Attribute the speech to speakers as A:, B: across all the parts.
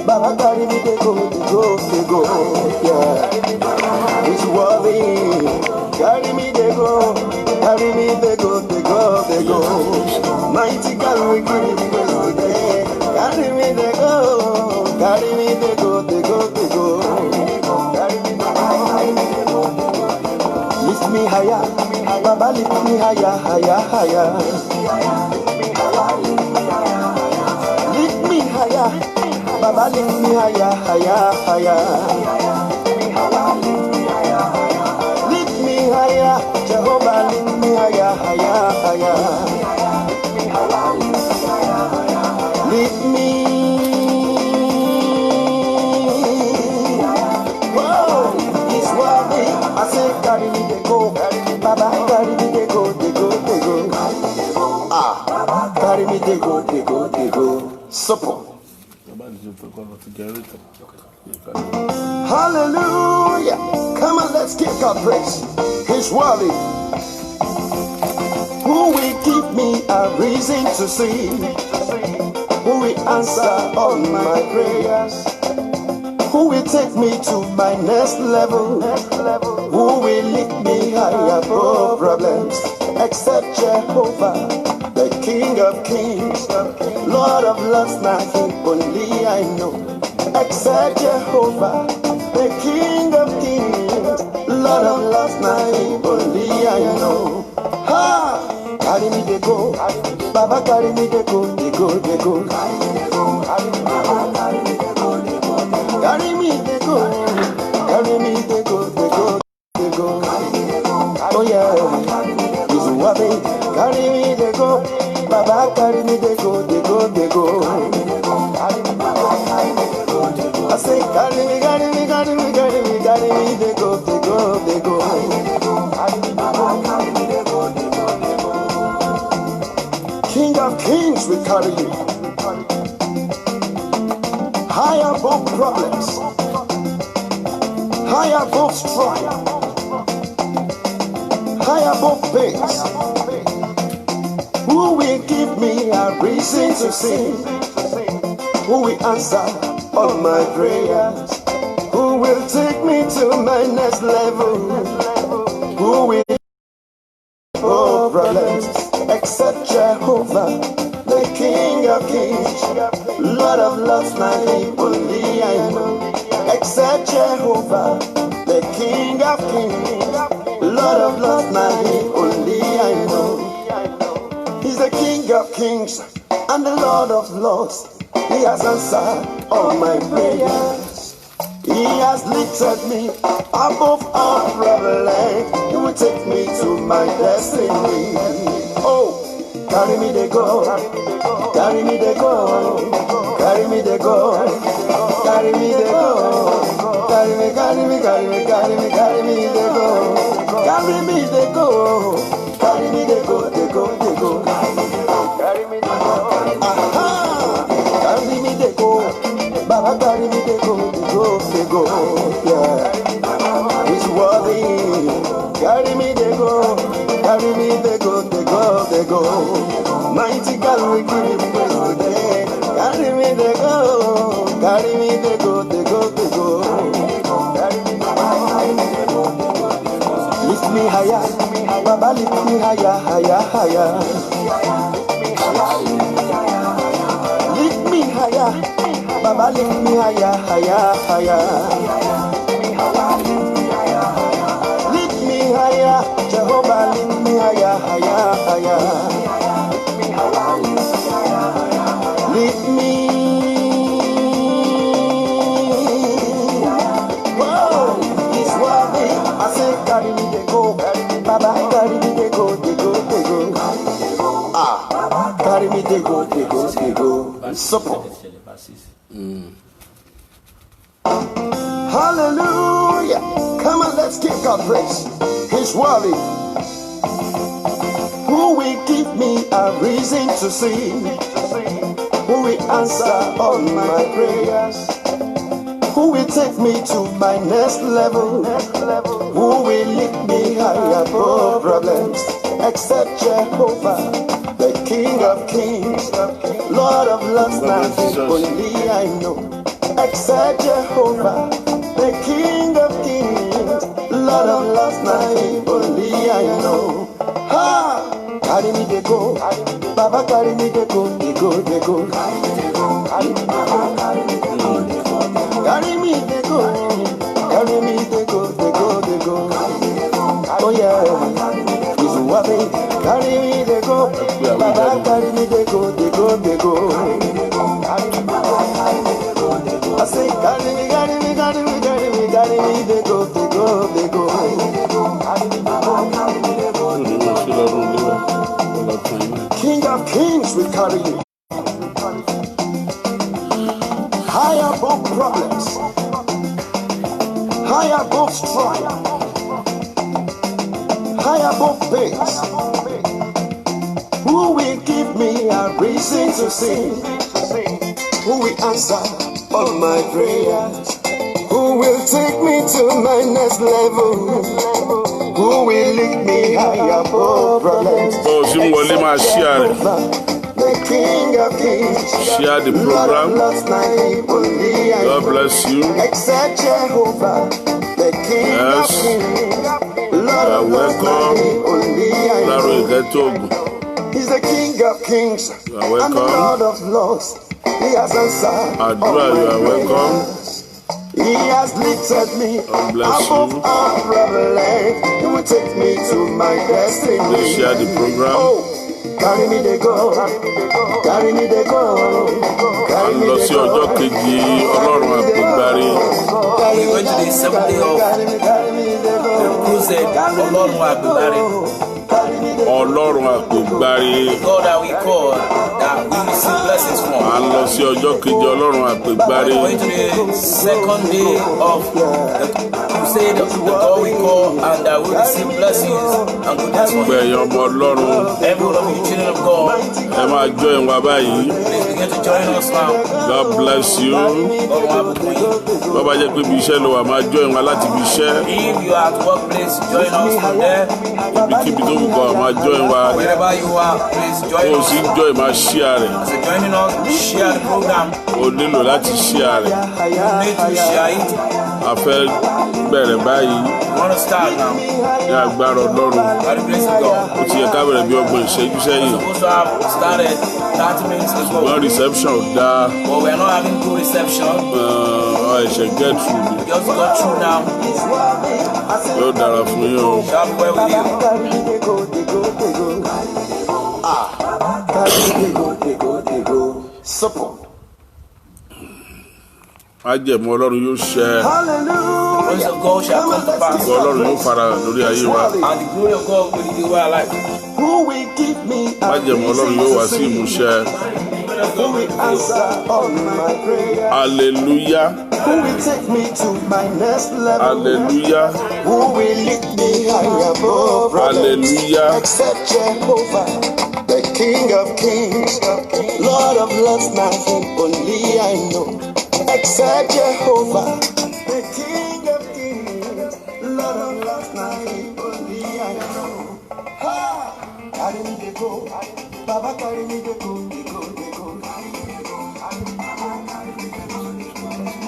A: Baba carry me, they go, yeah. It's worthy. Carry me, they go, they go. Mighty God, we give you praise today. Carry me, they go, carry me, they go. Lift me higher, Baba, lift me higher. Lift me higher, Baba, lift me higher. Lift me higher, Jehovah, lift me higher. Lift me. Whoa, it's worthy. I say, carry me, they go. Baba, carry me, they go. Carry me, they go. Supple. Hallelujah. Come on, let's give God praise. He's worthy. Who will give me a reason to sing? Who will answer all my prayers? Who will take me to my next level? Who will lift me high above problems? Except Jehovah, the King of Kings, Lord of Lords, not him only I know. Except Jehovah, the King of Kings, Lord of Lords, not him only I know. Ha! Carry me, they go. Baba, carry me, they go. Carry me, they go. Oh yeah, he's worthy. Carry me, they go. Baba, carry me, they go. I say, carry me, they go. King of Kings, we carry you. High above problems, high above strife, high above pains. Who will give me a reason to sing? Who will answer all my prayers? Who will take me to my next level? Who will solve problems except Jehovah, the King of Kings, Lord of Lords, my only I know. Except Jehovah, the King of Kings, Lord of Lords, my only I know. He's the King of Kings and the Lord of Lords. He has answered all my prayers. He has lifted me above all problems. He will take me to my destiny. Oh, carry me, they go. Carry me, they go. Carry me, they go. Carry me, they go. Carry me, they go. Carry me, they go. Carry me, they go. Carry me, they go. Carry me, they go. Aha! Carry me, they go. Baba, carry me, they go. Yeah. He's worthy. Carry me, they go. Carry me, they go. Mighty God, we give you praise today. Carry me, they go. Carry me, they go. Lift me higher, Baba, lift me higher. Lift me higher, Baba, lift me higher. Lift me higher, Jehovah, lift me higher. Lift me. Whoa, he's worthy. I say, carry me, they go. Baba, carry me, they go. Carry me, they go. Supple. Hallelujah. Come on, let's give God praise. He's worthy. Who will give me a reason to sing? Who will answer all my prayers? Who will take me to my next level? Who will lift me high above problems? Except Jehovah, the King of Kings, Lord of Lords, nothing only I know. Except Jehovah, the King of Kings, Lord of Lords, nothing only I know. Ha! Carry me they go, Baba carry me they go, they go, they go. Carry me they go, carry me they go, carry me they go, they go. Carry me they go, carry me they go, they go, they go. Oh yeah, it's wabi. Carry me they go, Baba carry me they go, they go, they go. I say carry me, carry me, carry me, carry me, carry me they go, they go, they go. King of Kings will carry you high above problems, high above strife, high above pains. Who will give me a reason to sing? Who will answer all my prayers? Who will take me to my next level? Who will lift me high above problems?
B: Oh, share the program. God bless you.
A: Except Jehovah, the King of Kings, Lord of Lords, He's the King of Kings and the Lord of Lords. He has answered all my prayers. He has lifted me above all problems. He will take me to my destiny.
B: Share the program.
A: Oh, carry me they go, carry me they go, carry me they go.
C: We went to the 7th day of the crusade.
B: Ọlọ́run àpègbárí.
C: God that we call, that we receive blessings from.
B: À ń lọ sí ọjọ́ kejì Ọlọ́run àpègbárí.
C: We went to the 2nd day of the crusade, the God we call, and that we receive blessings and goodness from.
B: Gbẹ̀yìn ọmọ Ọlọ́run.
C: Every one of you children of God,
B: ẹ máa join wa báyìí.
C: please begin to join us now.
B: God bless you.
C: God will have a for you.
B: Bọ́bá jẹ́ pé ibi iṣẹ́ ló wà máa join wa láti ibi iṣẹ́.
C: If you are at workplace, join us from there.
B: Ibikíbi tó wù kọ́ máa join wa.
C: Wherever you are, please join
B: Ó
C: us.
B: sì join máa share rẹ̀.
C: So joining us, share the program.
B: O nílò láti share rẹ̀.
C: You need to share it.
B: A fẹ́ bẹ̀rẹ̀ báyìí
C: We want to start now.
B: ní agbára Ọlọ́run.
C: By the grace of God.
B: Ó ti yẹ ká bẹ̀rẹ̀ bí ọgbọ̀n ìṣẹ́jú sẹ́yìn.
C: Supposed to have started 30 minutes ago,
B: Wọ́n reception ò dáa.
C: but we are not having good reception.
B: Ẹ̀ṣẹ̀ get through ni.
C: We just got through now.
B: Yóò dára fún yín o.
C: Shall we well with you?
B: Májẹ̀mú Ọlọ́run yóò ṣẹ.
C: The praise of God shall come to pass.
B: Ìgbọ́ Ọlọ́run yóò fara hàn lórí ayé wa.
C: And the glory of God will be our life.
A: Who will give me a
B: Májẹ̀mú Ọlọ́run yóò wá sí ìmúṣẹ.
A: Who will answer all my prayers?
B: Hallelujah.
A: Who will take me to my next level?
B: Hallelujah.
A: Who will lift me high above problems?
B: Hallelujah.
A: Except Jehovah, the King of Kings, Lord of Lords, nothing only I know. Except Jehovah, the King of Kings, Lord of Lords, nothing only I know. Ha! Carry me they go, Baba carry me they go, they go, they go. Carry me they go, carry me they go, carry me they go,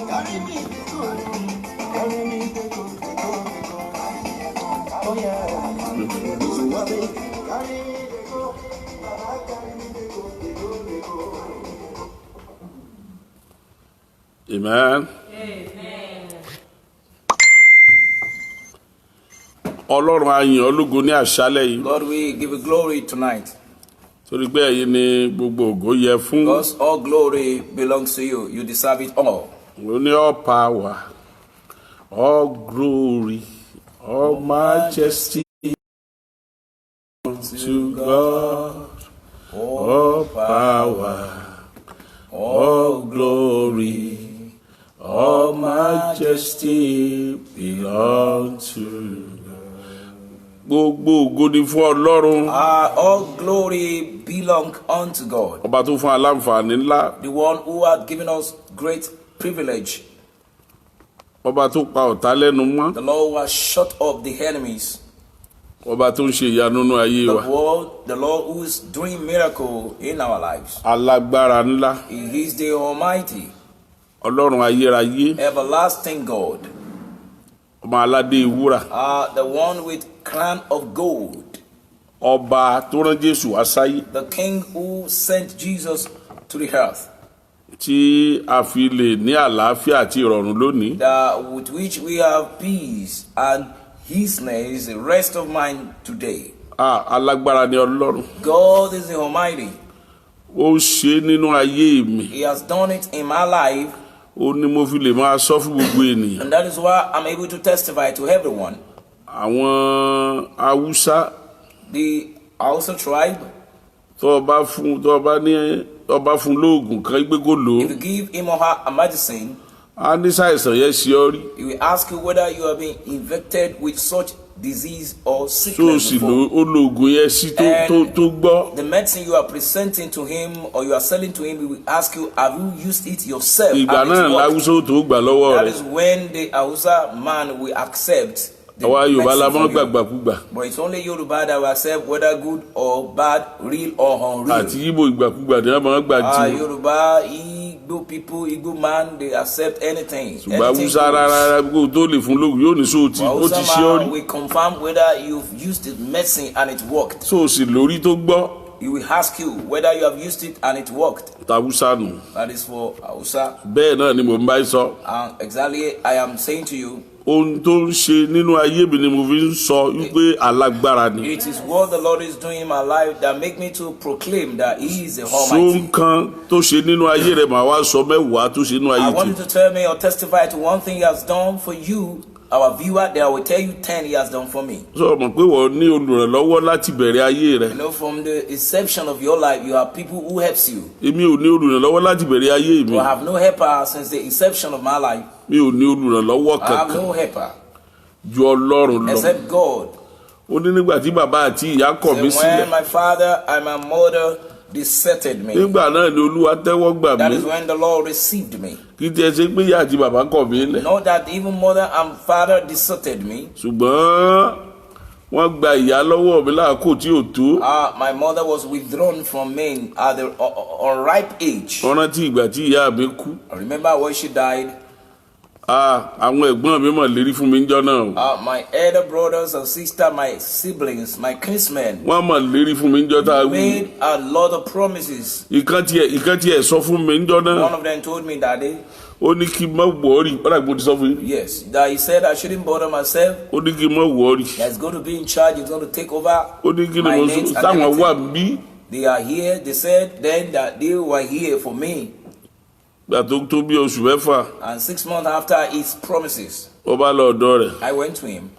A: carry me they go, carry me they go, they go, they go. Oh yeah, it's wabi. Carry me they go, Baba carry me they go, they go, they go.
B: Amen. Ọlọ́run á yìn ọ́ lógo ní àṣálẹ́ yìí.
C: Lord, we give you glory tonight.
B: Torí pé ẹ̀yin ni gbogbo ògo yẹ fún.
C: Because all glory belongs to you. You deserve it all.
B: Ó ní all power, all glory, all majesty to God. All power, all glory, all majesty belong to God. Gbogbo ògo ni fún Ọlọ́run.
C: All glory belong unto God.
B: Ọba tó fún aláǹfààní ńlá
C: The one who had given us great privilege.
B: ọba tó pa ọ̀tá lẹ́nu mọ́.
C: The Lord who has shut up the enemies.
B: Ọba tó ń ṣe ìyanu nínú ayé wa.
C: The Lord who is doing miracle in our lives.
B: Alágbára ńlá.
C: He is the Almighty.
B: Ọlọ́run ayérayé.
C: Everlasting God.
B: Ọmọ aládé ìwúrà.
C: The one with crown of gold.
B: Ọba tó rán Jésù wá sáyé.
C: The King who sent Jesus to the earth.
B: Tí a fi lè ní àlàáfíà àti ìrọ̀rùn lónìí.
C: That with which we have peace and His name is the rest of mine today.
B: Alágbára ni Ọlọ́run.
C: God is the Almighty.
B: Ó ṣe nínú ayé mi.
C: He has done it in my life.
B: Ó ní mo fi lè máa sọ fún gbogbo ènìyàn.
C: And that is why I'm able to testify to everyone.
B: Àwọn Haúsá.
C: The Hausa tribe.
B: Tó bá fún lóògùn kan gbé kó lò.
C: If you give him or her a medicine.
B: A ní ṣàìsàn yẹn ṣe ọ́ rí.
C: He will ask you whether you have been infected with such disease or sickness
B: before.
C: So
B: ó lo oògùn yẹn sí tó gbọ́.
C: The medicine you are presenting to him or you are selling to him, he will ask you, have you used it yourself?
B: Ìgbà náà l'Hausa tó gbà lọ́wọ́ rẹ̀.
C: That is when the Hausa man will accept.
B: Àwa Yorùbá la mọ́ gbàgbàkúgbà.
C: But it's only Yorùbá that will accept whether good or bad, real or unreal.
B: Àti Igbo ìgbàkúgbà ni wọ́n máa gbà tí.
C: Yorùbá, Igbo people, Igbo man, they accept anything.
B: Ṣùgbọ́n Hausa rárá kó tó lè fún lóògùn yóò ní sóò tí ó ti ṣe ọ́ rí.
C: We confirm whether you've used the medicine and it worked.
B: So sì lórí tó gbọ́.
C: He will ask you whether you have used it and it worked.
B: Hausa nù.
C: That is for Hausa.
B: Bẹ́ẹ̀ náà ni mò ń bá sọ.
C: And exactly I am saying to you.
B: Ohun tó ń ṣe nínú ayé mi ni mo fi ń sọ wípé alágbára ni.
C: It is what the Lord is doing in my life that make me to proclaim that He is the Almighty.
B: So nǹkan tó ṣe nínú ayé rẹ̀ màá wá sọ mẹ́wàá tó ṣe nínú ayé
C: I want you to tell me or testify to one thing He has done for you, our viewer. Then I will tell you 10 He has done for me.
B: Sọ mọ̀ pé wọ́n ní olùrànlọ́wọ́ láti bẹ̀rẹ̀ ayé rẹ̀.
C: You know, from the inception of your life, you have people who helps you.
B: Èmi ò ní olùrànlọ́wọ́ láti bẹ̀rẹ̀ ayé mi.
C: I have no helper since the inception of my life.
B: Mi ò ní olùrànlọ́wọ́
C: I have
B: kankan.
C: no helper.
B: Ju Ọlọ́run lọ.
C: Except God.
B: Ó ní nígbà tí bàbá àti ìyá kọ̀ mí sílẹ̀.
C: When my father and my mother deserted me.
B: Nígbà náà ni Olúwa tẹ́wọ́ gbà mí.
C: That is when the Lord received me.
B: Kì í tiẹ̀ ṣe pé ìyá àti bàbá kọ̀ mí lẹ̀.
C: Not that even mother and father deserted me.
B: Ṣùgbọ́n wọ́n gba ìyá lọ́wọ́ mi láàkó tí ò tó.
C: My mother was withdrawn from me at the unripe age.
B: Wọ́n rántí ìgbà tí ìyá mi kú.
C: I remember when she died.
B: Àwọn ẹ̀gbọ́n mi mọ̀ lérí fún mi níjọ́ náà.
C: My elder brothers and sisters, my siblings, my kinsmen.
B: Wọ́n mọ̀ lérí fún mi níjọ́ tá a wí.
C: Made a lot of promises.
B: Ìkan tiẹ̀ sọ fún mi níjọ́ náà.
C: One of them told me that day.
B: Ó ní kí n má wọ̀ọ́rì. Ó dàgbò ti sọ fún yín.
C: Yes, that he said I shouldn't bother myself.
B: Ó ní kí n má wọ̀ọ́rì.
C: That's going to be in charge. He's going to take over.
B: Ó ní kí ni mo sọ táwọn wà bí.
C: They are here. They said then that they were here for me.
B: Gbà tó bí oṣù mẹ́fà.
C: And 6 months after his promises.
B: Ó bá lọ ọ̀dọ̀ rẹ̀.
C: I went to him.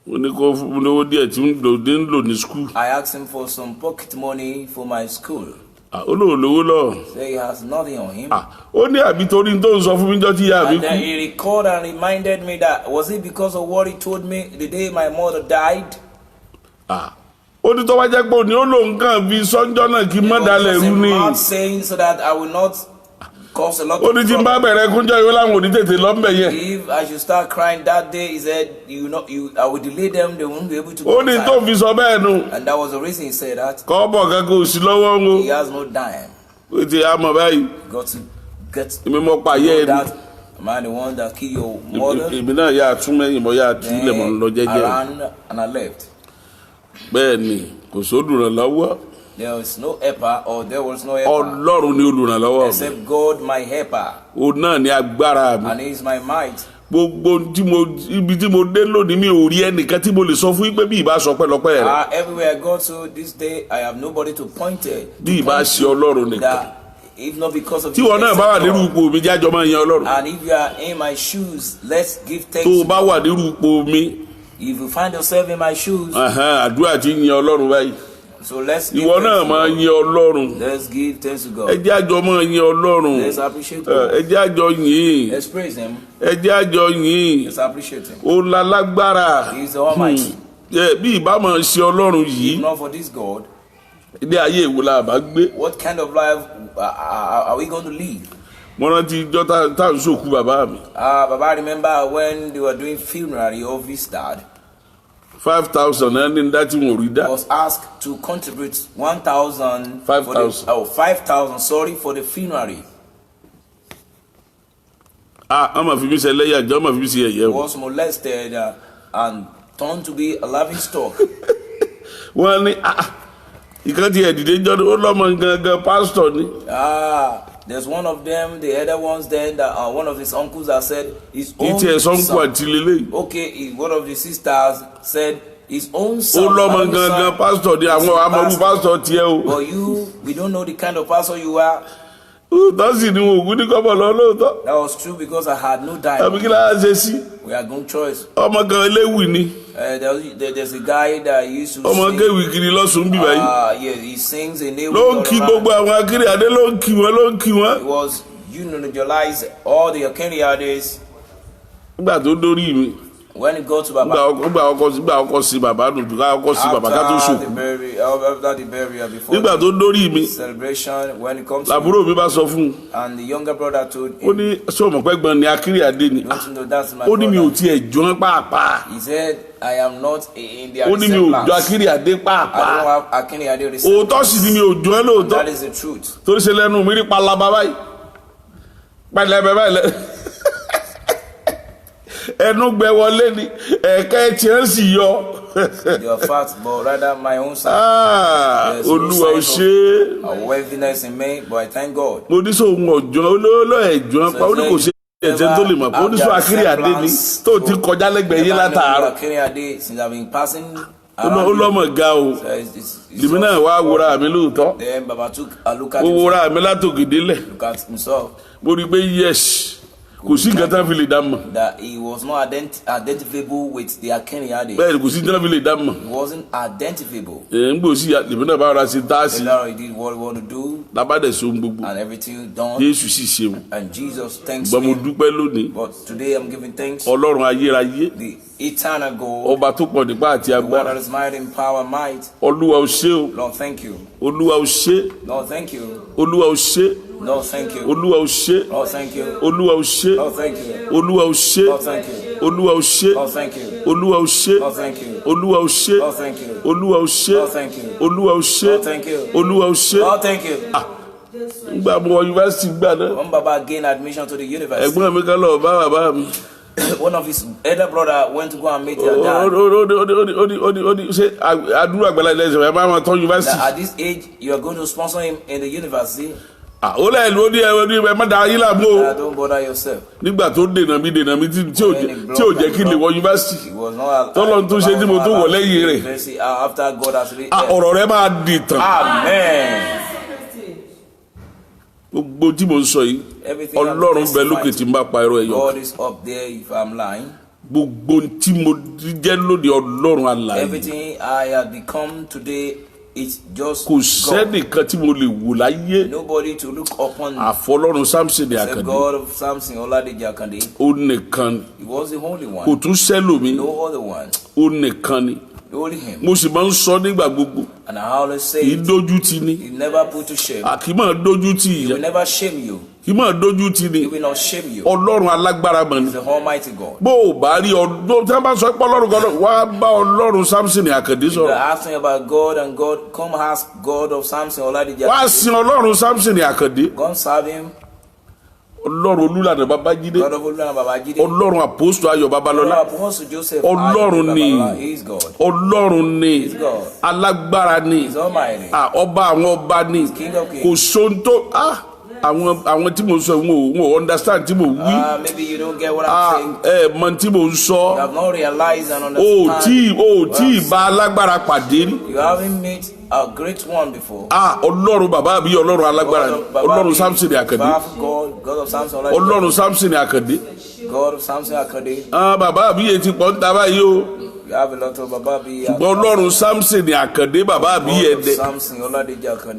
B: Ó ní kó fún mi lówó díẹ̀ tí ń lò ní school.
C: I asked him for some pocket money for my school.
B: Ó lóò lówó lọ.
C: So he has nothing on him.
B: Ó ní àbí torí tó ń sọ fún mi jọ́ tí ìyá mi
C: And then he recalled and reminded me that was it because of what he told me the day my mother died?
B: Ó ní tó wá jẹ́ pé òní ó lò nǹkan bí sọ́njọ́ náà kí má dalẹ̀ rú ni.
C: He was saying so that I will not cause a lot of
B: trouble. Ó ní tí n bá bẹ̀rẹ̀ kúnjọ́ ìwé láwọn òní tètè lọ́mbẹ̀ yẹn.
C: If I should start crying that day, he said, I will delay them, they won't be able to go.
B: Ó ní tó fi sọ bẹ́ẹ̀ nu.
C: And that was the reason he said that.
B: Kọ́bọ̀ kankan ò sí lọ́wọ́ ń wo.
C: He has no dime.
B: Ó ti á mọ̀ báyìí.
C: Got to get
B: èmi mọ̀ pa ayé
C: that. Am I the one that killed your mother?
B: Èmi náà yà tún mẹ́yìn mọ́ yà tí ilẹ̀ mọ̀ ń lọ jẹ́jẹ́.
C: I ran and I left.
B: Bẹ́ẹ̀ ni kò sódùrànlọ́wọ́.
C: There was no helper or there was no helper.
B: Ọlọ́run ni olùrànlọ́wọ́ mi.
C: Except God my helper.
B: Òun náà ni agbára mi.
C: And he is my might.
B: Gbogbo ibi tí mo dé lónìí mi ò rí ẹnìkan tí mo lè sọ fún pé bí ìbá sọ pẹ́lọpẹ́ rẹ̀.
C: Everywhere I go to this day, I have nobody to point it.
B: Bí ìbá ṣe Ọlọ́run nìkan.
C: If not because of
B: tí wọn náà bá wà nírú ipò mi jájọ máa yan Ọlọ́run.
C: And if you are in my shoes, let's give thanks.
B: tó o bá wà nírú ipò mi.
C: If you find yourself in my shoes.
B: Àdúrà ti yan Ọlọ́run báyìí.
C: So let's give
B: ìwọ náà máa yan Ọlọ́run.
C: Let's give thanks to God.
B: ẹ jẹ́ àjọ máa yan Ọlọ́run.
C: Let's appreciate God.
B: ẹ jẹ́ àjọ yìn.
C: Let's praise him.
B: ẹ jẹ́ àjọ yìn.
C: Let's appreciate him.
B: ó la lágbára.
C: He is the Almighty.
B: bí ìbá máa ṣe Ọlọ́run yìí.
C: If not for this God.
B: ilé ayé ìwò la bá gbé.
C: What kind of life are we going to live?
B: mo rántí ìjọ tá à ń sòkú bàbá mi.
C: Baba, remember when they were doing funeral of his dad?
B: 5,000 ẹni dá tí wọn ò rí dá.
C: Was asked to contribute 1,000.
B: 5,000.
C: 5,000. Sorry, for the funeral.
B: Ọmọ fi mi ṣe ẹlẹ́yà jẹ́ ọmọ fi mi ṣe ẹ̀yẹ́ o.
C: Was molested and turned to be a laughing stock.
B: Wọ́n ní ìkan ti ẹ̀dìdé jọ́dún ó lọ́mọ gangan pásítọ̀ ni.
C: There's one of them, the other ones then, that one of his uncles that said his own son. Okay, one of the sisters said his own son.
B: Pastor,
C: but we don't know the kind of pastor you are.
B: That
C: was true because I had no dime. We had no choice. There's a guy that used to sing. He sings a name. He was eulogize all the Akeniades. When it got to Baba, after the burial, before the celebration, when it comes to and the younger brother told him, that's my brother. He said, I am not in their resemblance. I don't have Akeniade resemblance. That is the truth.
B: Ẹnu gbẹ wọlé ni ẹ̀ka ẹtì ẹ̀ sì yọ.
C: Your fat, but rather my own side.
B: Olúwa ò ṣe.
C: A worthiness in me, but I thank God.
B: Mo ní sọ ohun ọ̀jọ́ olóòlò ẹ̀jọ́ pa ó ní kò ṣe ẹ̀jẹ̀ tó lè mọ̀ ó ní sọ Akínríadé ni tó ti kọjá lẹ́gbẹ̀ẹ́ yín látàárọ̀.
C: Akínríadé, since I've been passing.
B: Olọ́mọ ga o. Lèmi náà wá wòra mi lóòótọ́.
C: Then Baba took a look at
B: himself. Ó wòra mi látòkèdélẹ̀.
C: Look at himself.
B: Mo rí pé yes. Kò sí nǹkan tá fi lè dá mọ̀.
C: That he was not identifiable with the Akínríadé.
B: Bẹ́ẹ̀ni kò sí nǹkan tá fi lè dá mọ̀.
C: He wasn't identifiable.
B: Ń gbò sí lèmi náà bá ra sí táàsì.
C: He did what he wanted to do.
B: Lábàdẹ̀ so gbogbo.
C: And everything done.
B: Jésù sì ṣe o.
C: And Jesus thanks
B: him. Gbọ́n mo dúpẹ́ lónìí.
C: But today I'm giving thanks.
B: Ọlọ́run ayérayé.
C: The eternal God.
B: Ọba tó pọ̀ nípa àti agbára.
C: The one that is mighty in power and might.
B: Olúwa ò ṣé o.
C: Lord, thank you.
B: Olúwa ò ṣé.
C: Lord, thank you.
B: Olúwa ò ṣé.
C: Lord, thank you.
B: Olúwa ò ṣé.
C: Lord, thank you.
B: Olúwa ò ṣé.
C: Lord, thank you.
B: Olúwa ò ṣé.
C: Lord, thank you.
B: Olúwa ò ṣé.
C: Lord, thank you.
B: Olúwa ò ṣé.
C: Lord, thank you.
B: Olúwa ò ṣé.
C: Lord, thank you.
B: Olúwa ò ṣé.
C: Lord, thank you.
B: Olúwa ò ṣé.
C: Lord, thank you.
B: Olúwa ò ṣé.
C: Lord, thank you.
B: Ngbà mo wọ yunifásitì gbà náà.
C: When Baba gained admission to the university.
B: Ẹ̀gbọ́n mi kan lọ bá bàbá mi.
C: One of his elder brother went to go and meet their dad.
B: Ṣé àdúrà àgbàlá ilé ìṣẹ̀lẹ̀ máa ma tọ́ yunifásitì?
C: At this age, you are going to sponsor him in the university.
B: Ó lẹ́yìn ló ní ẹ má da ayé làbó o.
C: Don't bother yourself.
B: Nígbà tó dènà mi tí ò jẹ́ kí n lè wọ yunifásitì. Tọ́lọ́ tó ṣe tí mo tó wọ̀ lẹ́yìn rẹ̀.
C: After God has really.
B: Ọ̀rọ̀ rẹ máa di tàn.
C: Amen.
B: Gbogbo tí mo ń sọ yìí, Ọlọ́run bẹ lókè tí n bá pa irọ́ ẹ̀yọ.
C: God is up there if I'm lying.
B: Gbogbo tí mo jẹ́ lóde Ọlọ́run alààyè.
C: Everything I have become today. It's just
B: kò sẹ́nìkan tí mo lè wò láyé.
C: Nobody to look upon.
B: Àfọlọ́run Samson Akande.
C: The God of Samson Oladeji Akande.
B: Ó nìkan.
C: He was the only one.
B: Kò tún sẹ́lòmí.
C: No other one.
B: Ó nìkan ni.
C: Only him.
B: Mo sì máa ń sọ nígbà gbogbo.
C: And I always say.
B: Kì í dójú tì ni.
C: He never put to shame.
B: Kì í máa dójú tì
C: yẹn. He will never shame you.
B: Kì í máa dójú tì ni.
C: He will not shame you.
B: Ọlọ́run alágbára mọ̀ ni.
C: He is the Almighty God.
B: Bó o bá rí ọdún tí wọ́n bá sọ pé Ọlọ́run kan wá bá Ọlọ́run Samson Akande sọ̀rọ̀.
C: You are asking about God and God, come ask God of Samson Oladeji Akande.
B: Wá sin Ọlọ́run Samson Akande.
C: Go and serve him.
B: Ọlọ́run Olúlànà Babájídé.
C: God of Olúlànà Babájídé.
B: Ọlọ́run Àpọ́sítélì Ayọ̀ Babalọ́lá.
C: Apostle Joseph.
B: Ọlọ́run ni.
C: He is God.
B: Ọlọ́run ni.
C: He is God.
B: Alágbára ni.
C: He is Almighty.
B: Ọba àwọn ọba ni.
C: King of kings.
B: Kò sóhun tó àwọn tí mo sọ wọn ò understand tí mo wí.
C: Maybe you don't get what I'm saying.
B: Mọ tí mo ń sọ.
C: You have not realized and understand.
B: O tí bá alágbára pàdé rí.
C: You haven't met a great one before.
B: Ọlọ́run bàbá mi Ọlọ́run alágbára ni. Ọlọ́run Samson Akande.
C: God of Samson.
B: Ọlọ́run Samson Akande.
C: God of Samson Akande.
B: Bàbá mi yẹn ti pọ̀ ń ta báyìí o.
C: You have a lot of Bababi.
B: ṣùgbọ́n Ọlọ́run Samson ní Àkàndé bàbá àbíyẹ ẹ̀dẹ́.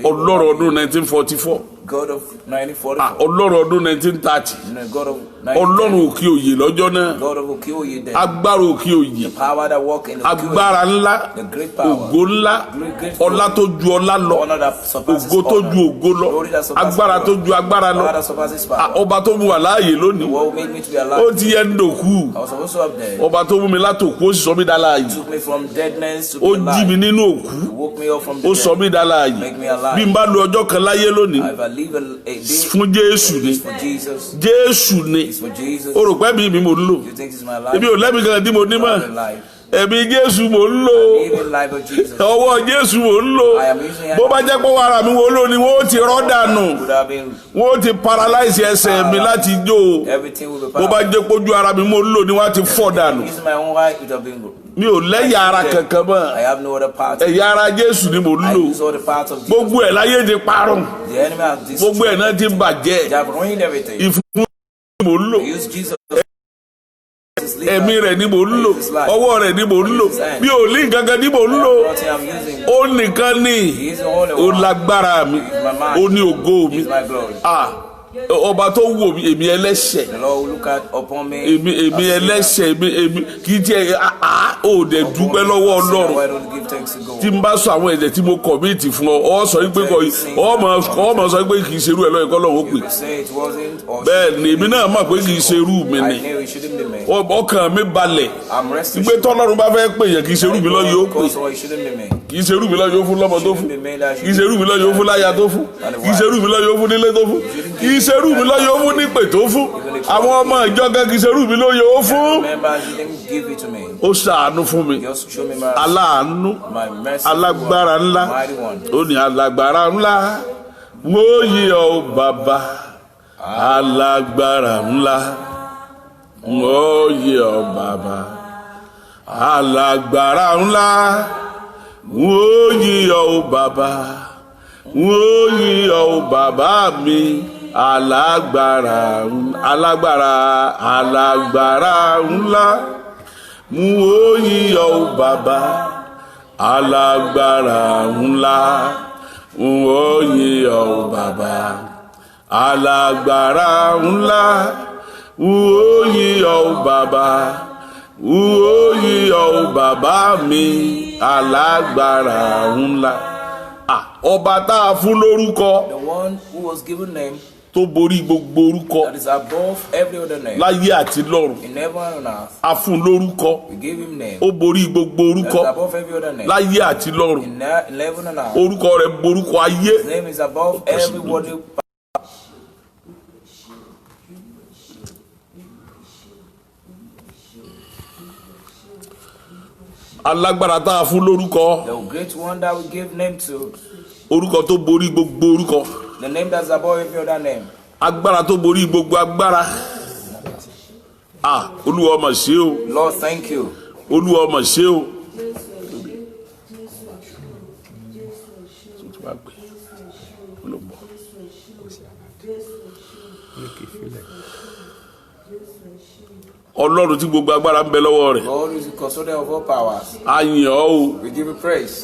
B: Ọlọ́run ọdún 1944.
C: God of 1944.
B: Ọlọ́run ọdún 1930.
C: God of
B: Ọlọ́run òkè òye lọ́jọ́ náà.
C: God of Okeoye then.
B: Agbára òkè òye.
C: The power that walk in the
B: Agbára ńlá.
C: The great power.
B: Ògo ńlá.
C: Great
B: Ọlá tó ju ọlá lọ.
C: honor that surpasses
B: Ògo tó
C: honor.
B: ju ògo lọ.
C: Glory that surpasses
B: Agbára tó
C: glory.
B: ju agbára
C: Power
B: lọ.
C: that surpasses power.
B: Ọba tó mú wa láàyè lónìí.
C: What made me to be alive?
B: Ó ti yẹ ń dòkú.
C: I was supposed to have dead.
B: Ọba tó mú mi látòkú ó sì sọ mí dá láàyè.
C: Took me from deadness to be
B: Ó jí mi
C: alive.
B: nínú òkú.
C: Woke me up from the
B: Ó sọ mí dá láàyè.
C: Make me alive.
B: Bí n bá lo ọjọ́ kan láyé lónìí.
C: If I live a day,
B: Fún Jésù ni.
C: it's for Jesus.
B: Jésù ni.
C: It's for Jesus.
B: O rò pé mi mo ń lò.
C: You think it's my life?
B: Èmi ò lẹ́bi kan tí mo ní mọ̀.
C: Live life.
B: Ẹ̀mí Jésù mo ń lò.
C: Live life of Jesus.
B: Ọwọ́ Jésù mo ń lò.
C: I am using
B: Bó bá jẹ́ pé wàrà mi wo ló ni wọ́n ti rọ́ dànù.
C: Would have been
B: Wọ́n ti paralyze ẹsẹ̀ mi láti jó.
C: everything will be
B: Bó bá jẹ́ pójú ara mi mo ń lò ni wọ́n ti fọ́ dànù.
C: using my own right, it would have been good.
B: Mi ò lẹ́yà ara kankan mọ́.
C: I have no other part.
B: Ẹ̀yà ara Jésù ni mo ń
C: I
B: lò.
C: use all the parts of Jesus.
B: Gbogbo ẹ̀ láyé ti parun.
C: The enemy has destroyed.
B: Gbogbo ẹ̀ náà ti bàjẹ́.
C: They have ruined everything.
B: Ìfún mo ń lò.
C: I use Jesus.
B: Ẹ̀mí rẹ̀ ni mò ń lò. Ọwọ́ rẹ̀ ni mò ń lò. Mi ò ní nǹkan kan ni mò ń lò.
C: What I'm using.
B: Ó nìkan ni.
C: He is the only
B: Ó
C: one.
B: lágbára mi. Ó ní ògo mi.
C: He is my glory.
B: Ọba tó wò mí èmi ẹlẹ́ṣẹ̀.
C: The Lord will look at upon me.
B: Èmi ẹlẹ́ṣẹ̀ èmi kì í tiẹ̀ ó dẹ̀ dúpẹ́ lọ́wọ́ Ọlọ́run.
C: Why don't you give thanks to God?
B: Tí n bá sọ àwọn ẹ̀jẹ̀ tí mo kọ̀míìtì fún ọ sọ pé ọmọ sọ pé kì í ṣerú ẹ̀ lọ́yẹ̀ kọ́ lọ́wọ́ pè.
C: You say it wasn't. Or
B: Bẹ́ẹ̀ ni èmi náà mọ̀ pé kì í ṣerú mi
C: I
B: ni.
C: knew it shouldn't be me.
B: Ọkàn mi balẹ̀.
C: I'm resting.
B: Ìgbé tọ́lọ́run bá fẹ́ pè yẹn kì í ṣerú mi lọ́yẹ̀ ó pè.
C: Also, it shouldn't be me.
B: Kì í ṣerú mi lọ́yẹ̀ ó fún lọ́mọ tó fún.
C: Shouldn't be me that
B: Kì í ṣerú mi lọ́yẹ̀ ó fún láya tó fún. Kì í ṣerú mi lọ́yẹ̀ ó fún nílé tó fún. Kì í ṣerú mi lọ́yẹ̀ ó fún nípè tó fún. Àwọn ọmọ ìjọ gan kì í ṣerú mi lọ́yẹ̀ ó fún.
C: Remember, you didn't give it to me.
B: Ó ṣàánú fún mi.
C: Just show me mercy.
B: Aláàánú.
C: My mercy.
B: Alágbára ńlá.
C: Mighty one.
B: Ó ní alágbára ńlá. Mo yìn ọ́ bàbá. Alágbára ńlá. Mo yìn ọ́ bàbá. Alágbára ńlá. Mo yìn ọ́ bàbá. Mo yìn ọ́ bàbá mi. Alágbára ńlá. Mo yìn ọ́ bàbá. Alágbára ńlá. Mo yìn ọ́ bàbá. Alágbára ńlá. Mo yìn ọ́ bàbá. Mo yìn ọ́ bàbá mi. Alágbára ńlá. Ọba tá a fún lórúkọ.
C: The one who was given name
B: Tó borí gbogbo orúkọ.
C: that is above every other name.
B: Láyé àti lọ́run.
C: In heaven and on earth.
B: A fún lórúkọ.
C: We gave him name.
B: Ó borí gbogbo
C: That is
B: orúkọ.
C: above every other name.
B: Láyé àti lọ́run.
C: In heaven and earth.
B: Orúkọ rẹ̀ borúkọ ayé.
C: His name is above every worldly.
B: Alágbára tá a fún lórúkọ.
C: The great one that we give name to.
B: Orúkọ tó borí gbogbo orúkọ.
C: The name that's above every other name.
B: Agbára tó borí gbogbo agbára. Olúwa mà ṣe o.
C: Lord, thank you.
B: Olúwa mà ṣe o. Ọlọ́run tí gbogbo agbára ń bẹ lọ́wọ́ rẹ̀.
C: God is the custodian of all powers.
B: A yìn ọ́ o.
C: We give you praise.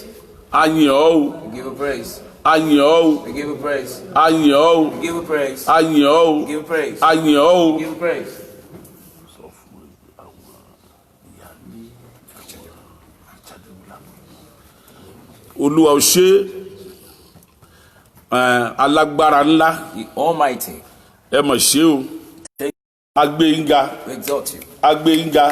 B: A yìn ọ́ o.
C: We give you praise.
B: A yìn ọ́ o.
C: We give you praise.
B: A yìn ọ́ o.
C: We give you praise.
B: A yìn ọ́ o.
C: We give you praise.
B: A yìn ọ́ o.
C: We give you praise.
B: Olúwa ò ṣe alágbára ńlá.
C: The Almighty.
B: Ẹ mà ṣe o. Agbé yín ga.
C: We exalt you.
B: Agbé yín ga.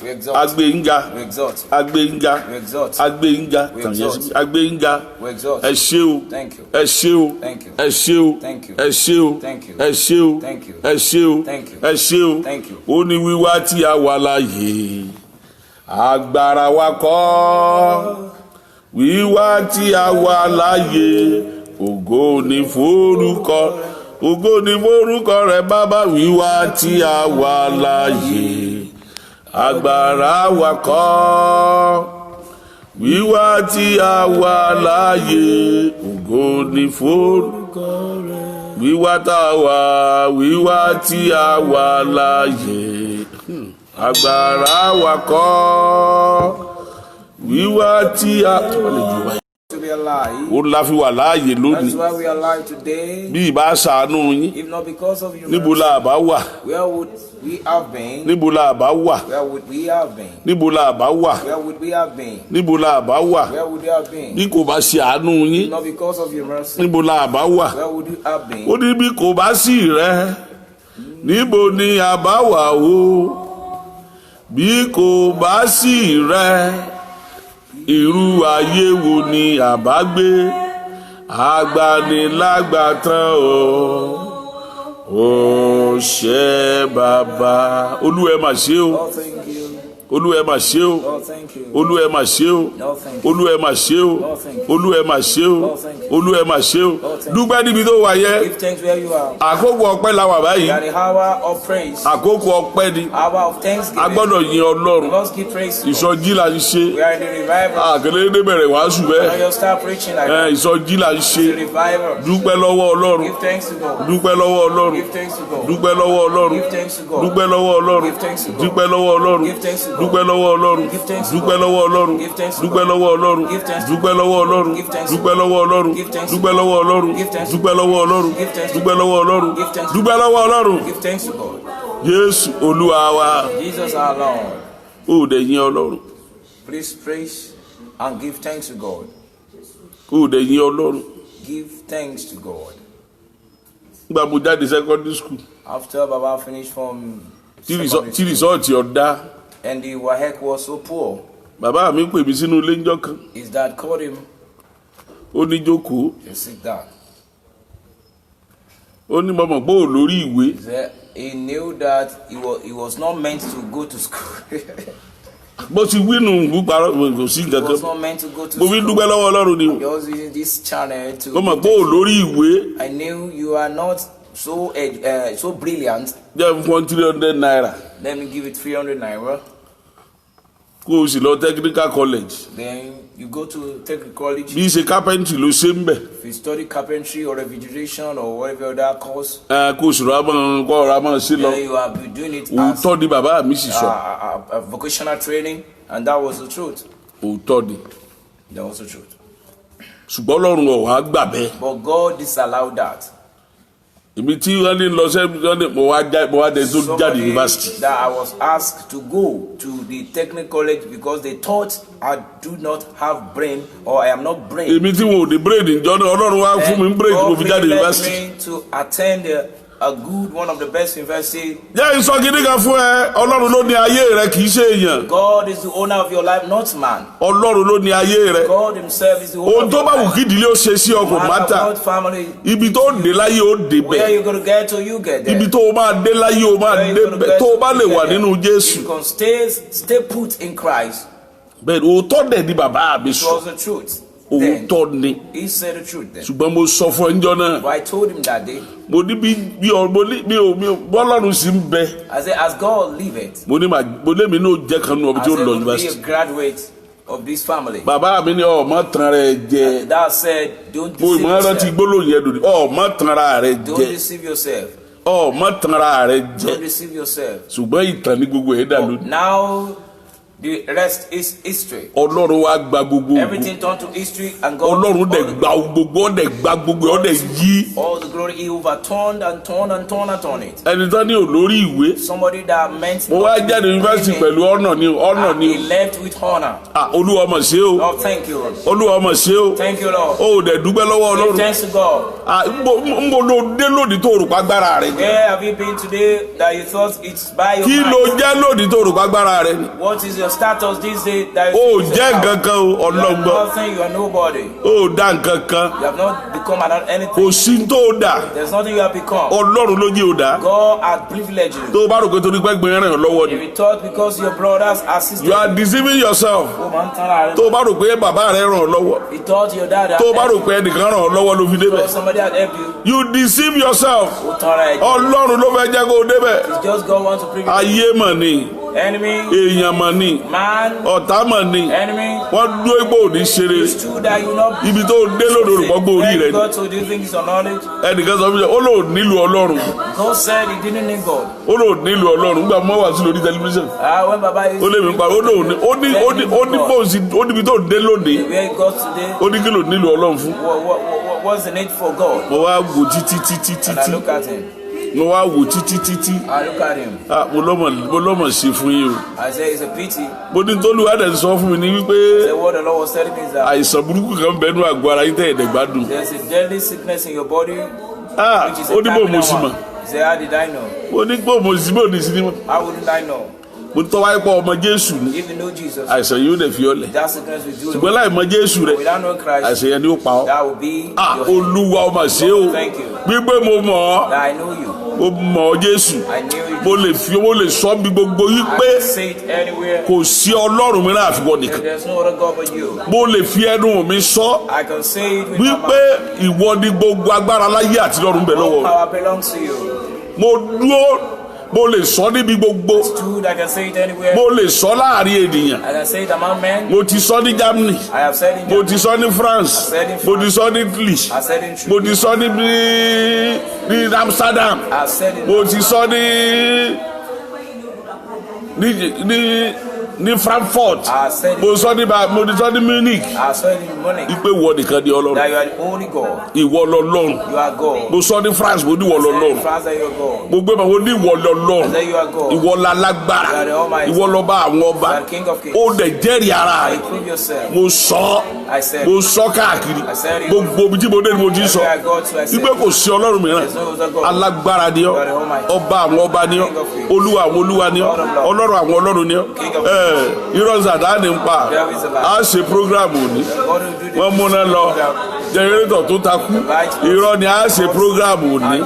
C: We exalt
B: Agbé yín ga.
C: you. We exalt you.
B: Agbé yín ga.
C: We exalt you.
B: Agbé yín ga.
C: We exalt you.
B: Agbé yín ga.
C: We exalt
B: Ẹ
C: you.
B: ṣé o.
C: Thank you.
B: Ẹ ṣé o.
C: Thank you.
B: Ẹ ṣé o.
C: Thank you.
B: Ẹ ṣé o.
C: Thank you.
B: Ẹ ṣé o.
C: Thank you.
B: Ẹ ṣé o.
C: Thank you.
B: Ẹ ṣé o.
C: Thank you.
B: Ó ní wíwá tí a wà láàyè. Agbára wa kọ́. Wíwá tí a wà láàyè. Ògo ni forúkọ. Ògo ni forúkọ rẹ̀ bàbá. Wíwá tí a wà láàyè. Agbára wa kọ́. Wíwá tí a wà láàyè. Ògo ni forúkọ rẹ̀. Wíwá tá a wà. Wíwá tí a wà láàyè. Agbára wa kọ́. wíwá tí a
C: to be alive.
B: ó la fi wà láàyè
C: That's
B: lónìí.
C: why we are alive today.
B: Bí ìbá ṣàánú yín,
C: If not because of you,
B: níbo la bá wà?
C: where would we have been?
B: Níbo la bá wà?
C: Where would we have been?
B: Níbo la bá wà?
C: Where would we have been?
B: Níbo la bá wà?
C: Where would we have been?
B: Bí kò bá ṣe àánú yín,
C: Not because of your mercy.
B: níbo la bá wà?
C: Where would you have been?
B: Ó ní bí kò bá sí rẹ, níbo ni a bá wà o? Bí kò bá sí rẹ, irú ayé wo ni a bá gbé? Agbanilágbàtàn o ṣé bàbá. Olúwa ẹ mà ṣe o.
C: Oh, thank you.
B: Olúwa ẹ mà ṣe o.
C: Oh, thank you.
B: Olúwa ẹ mà ṣe o.
C: No, thank you.
B: Olúwa ẹ mà ṣe o.
C: Oh, thank you.
B: Olúwa ẹ mà ṣe o.
C: Oh, thank you.
B: Olúwa ẹ mà ṣe o.
C: Oh, thank you.
B: Dúpẹ́ níbi tó wà yẹ.
C: Give thanks where you are.
B: Àkókò ọpẹ́ la wà báyìí.
C: We are the hour of praise.
B: Àkókò ọpẹ́ ni.
C: Hour of
B: A
C: thanksgiving.
B: gbọ́dọ̀ yin
C: We
B: Ọlọ́run.
C: must give praise to God.
B: Ìsọjí là ń ṣe.
C: We are in the revival.
B: Àkèlédé bẹ̀rẹ̀ wàásù
C: Now
B: bẹ́ẹ̀.
C: you start preaching like that.
B: Ìsọjí là ń ṣe.
C: The revival.
B: Dúpẹ́ lọ́wọ́ Ọlọ́run.
C: Give thanks to God.
B: Dúpẹ́ lọ́wọ́ Ọlọ́run.
C: Give thanks to God.
B: Dúpẹ́ lọ́wọ́ Ọlọ́run.
C: Give thanks to God.
B: Dúpẹ́ lọ́wọ́ Ọlọ́run.
C: Give thanks to God.
B: Dúpẹ́ lọ́wọ́ Ọlọ́run.
C: Give thanks to God.
B: Dúpẹ́ lọ́wọ́ Ọlọ́run.
C: Give thanks to
B: Dúpẹ́
C: God.
B: lọ́wọ́ Ọlọ́run.
C: Give thanks to
B: Dúpẹ́
C: God.
B: lọ́wọ́ Ọlọ́run.
C: Give thanks to
B: Dúpẹ́
C: God.
B: lọ́wọ́ Ọlọ́run.
C: Give thanks to
B: Dúpẹ́
C: God.
B: lọ́wọ́ Ọlọ́run.
C: Give thanks to
B: Dúpẹ́
C: God.
B: lọ́wọ́ Ọlọ́run.
C: Give thanks to
B: Dúpẹ́ lọ́wọ́ Ọlọ́run.
C: Give thanks to
B: Dúpẹ́ lọ́wọ́ Ọlọ́run.
C: Give thanks to
B: Dúpẹ́ lọ́wọ́ Ọlọ́run.
C: Give thanks to God.
B: Jésù Olúwa wa.
C: Jesus our Lord.
B: Ó dẹ̀ yin Ọlọ́run.
C: Please praise and give thanks to God.
B: Ó dẹ̀ yin Ọlọ́run.
C: Give thanks to God.
B: Nígbà mo jáde secondary school.
C: After Baba finished from
B: Tí
C: secondary school,
B: rìsọ́ọ̀tì ọ̀dá.
C: and the WAEC was so poor,
B: Bàbá mi pè mí sínú ilé ńjọ́ kan.
C: his dad called him
B: Ó ní jókòó.
C: to sit down.
B: Ó ní mo mọ̀ pé ò lórí ìwé.
C: He knew that he was not meant to go to school.
B: Bó ti wínú ìwúparọ́ kò sí
C: He
B: nǹkan
C: was
B: kan.
C: not meant to go to
B: Mo fi ń
C: school.
B: dúpẹ́ lọ́wọ́ Ọlọ́run ni o.
C: He was using this channel to.
B: Mo mọ̀ pé ò lórí ìwé.
C: I knew you are not so so brilliant.
B: Jẹ́ fún 300 naira.
C: Let me give it 300 naira.
B: Kó o sì lọ technical college.
C: Then you go to technical college.
B: Bí ṣe carpentry ló ṣe ń bẹ̀.
C: If you study carpentry or refrigeration or whatever other course,
B: Kó o sì rọ kọ́ ọ̀rọ̀ àmọ́ sí lọ.
C: then you have been doing it as
B: Òótọ́ ni bàbá mi sì sọ.
C: a vocational training, and that was the truth.
B: Òótọ́ ni.
C: That was the truth.
B: Ṣùgbọ́n Ọlọ́run ò wá gbà bẹ́ẹ̀.
C: But God disallowed that.
B: Èmi tí wọ́n ní lọ sẹ́ni mo wá dé tó jáde
C: Somebody
B: university.
C: that I was asked to go to the technical college because they thought I do not have brain or I am not brain.
B: Èmi tí wọn ò ní brain ìjọ náà Ọlọ́run wá fún mi ní brain mo fi jáde university.
C: Me to attend a good one of the best university.
B: Jẹ́ ìsọgídí kan fún ẹ, Ọlọ́run ló ní ayé rẹ kì í ṣe èèyàn.
C: God is the owner of your life, not man.
B: Ọlọ́run ló ní ayé rẹ.
C: God himself is the owner
B: Ohun
C: of
B: tó
C: your
B: bá wù
C: life.
B: kí ìdílé ó ṣe sí ọkọ̀ mátà.
C: Not family.
B: Ibi tó dé láyé ó dé
C: Where
B: bẹ̀.
C: you gonna get to, you get there.
B: Ibi tó o máa dé láyé ó máa
C: Where
B: dé
C: you gonna
B: bẹ̀.
C: get
B: Tó o bá
C: to,
B: lè
C: you
B: wà
C: get
B: nínú
C: there.
B: Jésù.
C: You can stay put in Christ.
B: Bẹ́ẹ̀ni òótọ́ dẹ̀ ni bàbá mi
C: It
B: sọ.
C: was the truth. Then
B: Òótọ́ ni.
C: he said the truth then.
B: Ṣùgbọ́n mo sọ fún ẹnjọ́ náà.
C: But I told him that day,
B: Mo ní bọ́lọ́run sì ń bẹ.
C: I said, as God liveth,
B: Mo lé mi náà jẹ́ kan nínú ọbí
C: I
B: tí ó
C: said,
B: lọ
C: will be a
B: university.
C: graduate of this family.
B: Bàbá mi ní ọmọ tanra ẹ jẹ.
C: That said, don't
B: Mo
C: deceive
B: ìmọ̀ rántí
C: yourself.
B: gbólóhùn yẹn lòdì. Ọmọ tanra rẹ
C: Don't
B: jẹ.
C: deceive yourself.
B: Ọmọ tanra rẹ
C: Don't
B: jẹ.
C: deceive yourself.
B: Ṣùgbọ́n ìtàn ní gbogbo ẹ̀ dà lónìí.
C: Now, the rest is history.
B: Ọlọ́run wá gba gbogbo ògo.
C: Everything turned to history, and God
B: Ọlọ́run dẹ̀
C: all
B: gba gbogbo ọ̀dẹ̀ gba gbogbo ọ̀dẹ̀ yí.
C: all the glory. He overturned and turned and turned and turned it.
B: Ẹni tán ní olórí ìwé.
C: Somebody that meant
B: Mo wá
C: nothing
B: jáde
C: to
B: yunifásitì
C: him,
B: pẹ̀lú ọ̀nà ni
C: and he left with honor.
B: Olúwa ọmọ ṣe o.
C: Lord, thank you.
B: Olúwa ọmọ ṣe o.
C: Thank you, Lord.
B: O ò dẹ̀ dúpẹ́ lọ́wọ́
C: Give
B: Ọlọ́run.
C: thanks to God.
B: N bò ló dé lòdì tó rò pàgbára rẹ.
C: Where have you been today that you thought it's by your
B: Kí ló
C: might?
B: jẹ́ lòdì tó rò pàgbára rẹ ni?
C: What is your status this day that
B: O
C: you
B: ò jẹ́ nǹkan kan o
C: You are
B: ọlọ́gbọ́n.
C: nothing, you are nobody.
B: O ò dá nǹkan kan.
C: You have not become anything.
B: Kò sí tó o dà.
C: There's nothing you have become.
B: Ọlọ́run ló jẹ́ o dà.
C: God has privileged you.
B: Tó o bá rò pé torí pé gbẹ̀rẹ̀ ràn lọ́wọ́
C: If
B: ni.
C: you thought because your brothers assisted
B: You are deceiving yourself.
C: you, man, turn around.
B: Tó o bá rò pé bàbá rẹ ràn ọ́ lọ́wọ́.
C: You thought your dad had
B: Tó o bá rò
C: helped
B: pé ẹnìkan ràn ọ́ lọ́wọ́ ló fi
C: you,
B: débẹ̀.
C: or somebody had helped you.
B: You deceive yourself.
C: You turn around.
B: Ọlọ́run ló fẹ́ jẹ́ kó o débẹ̀.
C: It's just God wants to privilege you.
B: Ayé mọ̀ ni.
C: Enemy.
B: Èèyàn mọ̀ ni.
C: Man.
B: Ọ̀tá mọ̀ ni.
C: Enemy.
B: Wọ́n dúró ipò òní ṣeré.
C: It's true that you know.
B: Ibi tó dé lòdò olùgbọ́gbọ́ orí rẹ̀ ni.
C: God told you things on knowledge.
B: Ẹnìkan sọ fún mi, ó lò nílò Ọlọ́run.
C: God said he didn't need God.
B: Ó lò nílò Ọlọ́run nígbà mọ́ wà sí lórí tẹlifíṣàn.
C: When Baba is.
B: Ó lè mi pa ó ní bóòsì ó níbi tó dé lónìí.
C: Where God today.
B: Ó ní kí ló nílò Ọlọ́run fún.
C: What's the need for God?
B: Mo wá wò títí.
C: And I look at him.
B: Mo wá wò títí.
C: I look at him.
B: Mo lọ́mọ̀ ṣe fún yín o.
C: I say it's a pity.
B: Mo ní tólúwa dẹ̀ sọ fún mi ní wípé.
C: The word the Lord was telling me is that.
B: Àìsàn burúkú kan bẹnu àgọ́ ara yín tẹ̀ ẹ̀dẹ̀gbádùn.
C: There's a deadly sickness in your body.
B: Ó ní bò mo sì mọ̀.
C: He said, how did I know?
B: Mo ní bò mo sì mọ̀ ní sinimá.
C: How wouldn't I know?
B: Mo tọ́ wáyé pọ̀ ọmọ Jésù ni.
C: If you know Jesus.
B: Àìsàn yóò dẹ̀ fi ọ́ lẹ̀.
C: That sickness will do.
B: Ṣùgbọ́n láì mọ Jésù rẹ̀.
C: Without knowing Christ.
B: Àìsàn yẹn ni ó pa ọ́.
C: That will be.
B: Olúwa ọmọ ṣe o.
C: Thank you.
B: Gbígbé mo mọ̀ ọ́.
C: That I know you.
B: Mo mọ̀ ọ́ Jésù.
C: I knew you.
B: Mo lè sọ bí gbogbo yí pé.
C: I say it anywhere.
B: Kò sí Ọlọ́run mìíràn àfiwọ́ nìkan.
C: There's no other God but you.
B: Mo lè fi ẹnu mi sọ.
C: I can say it with
B: wípé ìwọ ni gbogbo agbára láyé àti lọ́run bẹ̀ lọ́wọ́.
C: Power belongs to you.
B: Mo dúró. Mo lè sọ níbi gbogbo.
C: It's true that I can say it anywhere.
B: Mo lè sọ láàrin ènìyàn.
C: I can say it among men.
B: Mo ti sọ ní Germany.
C: I have said it in
B: Mo ti sọ ní France.
C: said in France.
B: Mo ti sọ ní Italy.
C: I said it in
B: Mo ti sọ ní Amsterdam.
C: I said it.
B: Mo ti sọ ní Frankfurt.
C: I said it.
B: Mo ti sọ ní Munich.
C: I said it in Munich.
B: Ipe wọ nìkan di Ọlọ́run.
C: That you are the only God.
B: Ìwọ lọ́lọ́run.
C: You are God.
B: Mo sọ ní France mo ní ìwọ lọ́lọ́run.
C: In France that you are God.
B: Mo gbé ma wo ní ìwọ lọ́lọ́run.
C: I say you are God.
B: Ìwọ la lágbára.
C: You are the Almighty.
B: Ìwọ lọ́ba àwọn ọba.
C: You are the King of Kings.
B: Ó dẹ̀ jẹ́rìí ara
C: You
B: rẹ̀.
C: prove yourself.
B: Mo sọ.
C: I said.
B: Mo sọ káàkiri.
C: I said it.
B: Gbogbo ibi tí mo dé ni mo ti sọ.
C: You are God, so I said.
B: Wípé kò sí Ọlọ́run mìíràn.
C: There's no other God.
B: Alágbára ni ọ́.
C: You are the Almighty.
B: Ọba àwọn ọba ni ọ́.
C: King of Kings.
B: Olúwa àwọn olúwa ni ọ́.
C: Lord of Lords.
B: Ọlọ́run àwọn ọlọ́run ni ọ́.
C: King of Kings.
B: Irọ́ Sàtáánì ń pa.
C: There is a lie.
B: A ṣe program òní.
C: God will do the
B: Wọ́n múná lọ. Jẹnẹrétọ̀ tó takú. Irọ́ ni a ṣe program òní.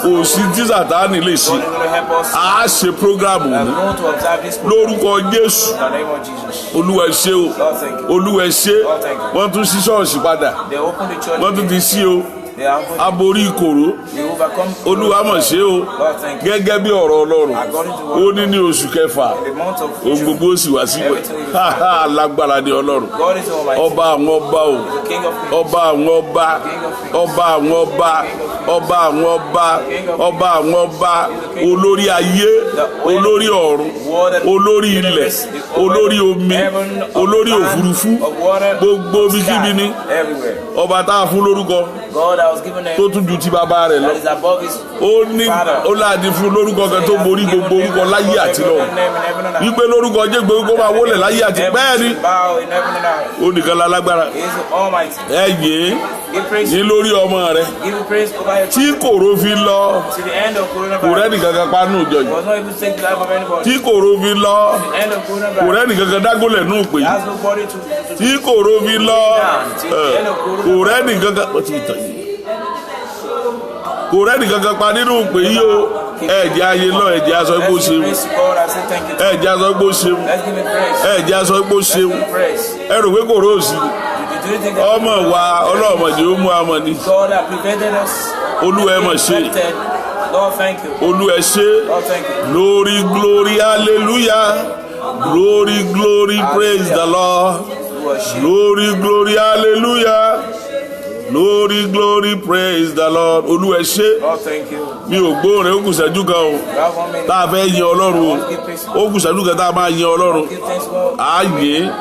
B: Kò sí tí Sàtáánì lè ṣe.
C: God is going to help us.
B: A ṣe program
C: We are
B: òní.
C: going to observe this
B: Lórúkọ Jésù.
C: in the name of Jesus.
B: Olúwa ẹ ṣé o.
C: Lord, thank you.
B: Olúwa ẹ ṣé.
C: Lord, thank you.
B: Wọ́n tún ṣí ṣọ́ọ̀ṣì padà.
C: They open the church.
B: Wọ́n tún ti ṣí o.
C: They are open.
B: Aborí ìkòró.
C: They overcome.
B: Olúwa mọ̀ ṣe o.
C: Lord, thank you.
B: Gẹ́gẹ́ bí ọ̀rọ̀ Ọlọ́run.
C: According to
B: Ó ní ní oṣù kẹfà.
C: the month of
B: Ohun
C: June.
B: gbogbo sì wá síbẹ̀. Lágbára ni Ọlọ́run.
C: God is Almighty.
B: Ọba àwọn ọba o.
C: The King of Kings.
B: Ọba àwọn ọba. Ọba àwọn ọba. Ọba àwọn ọba. Ọba àwọn ọba. Olórí ayé. Olórí ọ̀run. Olórí ilẹ̀. Olórí omi. Olórí òfurufú. Gbogbo bíkíbi ni.
C: Everywhere.
B: Ọba tá a fún lórúkọ.
C: God that was given a
B: Tó tún ju ti bàbá rẹ̀ lọ.
C: that is above his
B: Ó ní ó láti fún lórúkọ kan tó borí gbogbo orúkọ láyé àti lọ́run. Wípé lórúkọ jẹ́ gbogbo máa wólẹ̀ láyé àti bẹ́ẹ̀ ni.
C: Bow in heaven and earth.
B: Ó nìkan lálágbára.
C: He is Almighty.
B: Ẹ yìn
C: Give praise.
B: yín lórí ọmọ rẹ̀.
C: Give him praise over your
B: Tí kòró fi lọ,
C: to the end of
B: kò
C: coronavirus.
B: rẹ́nì kankan panú ìjọ yìí.
C: Was not able to take the life of anybody.
B: Tí kòró fi lọ,
C: The end of
B: kò
C: coronavirus.
B: rẹ́nì kankan dágúnlẹ̀ nù pé.
C: Has nobody to
B: Tí kòró fi lọ, kò rẹ́nì kankan. Wọ́n ti tàn yín. Kò rẹ́nì kankan pa nínú pé yí o. Ẹ̀jẹ̀ ayé lọ, ẹ̀jẹ̀ aṣọ igbó
C: Let's give
B: ṣeun.
C: praise to God and say thank you.
B: Ẹ̀jẹ̀ aṣọ igbó ṣeun.
C: Let's give him praise.
B: Ẹ̀jẹ̀ aṣọ igbó ṣeun.
C: Praise.
B: Ẹ rò pé kòró ò sí ni.
C: Do you think that
B: Ọmọ wa ọlọ́mọdé ó mú amọ̀ ni.
C: God that prevented us?
B: Olúwa ẹ mọ̀ ṣe.
C: Prevented. Lord, thank you.
B: Olúwa ẹ ṣe.
C: Lord, thank you.
B: Glory, glory, hallelujah. Glory, glory, praise the Lord.
C: Worship.
B: Glory, glory, hallelujah. Glory, glory, praise the Lord. Olúwa ẹ ṣe.
C: Lord, thank you.
B: Mi ò gbóhùn rẹ̀ ó kù ṣẹ́jú kan o.
C: You have 1 minute.
B: Tá a fẹ́ yin Ọlọ́run o. Ó kù ṣẹ́jú kan tá a máa yin Ọlọ́run.
C: Give thanks, God.
B: À á yìn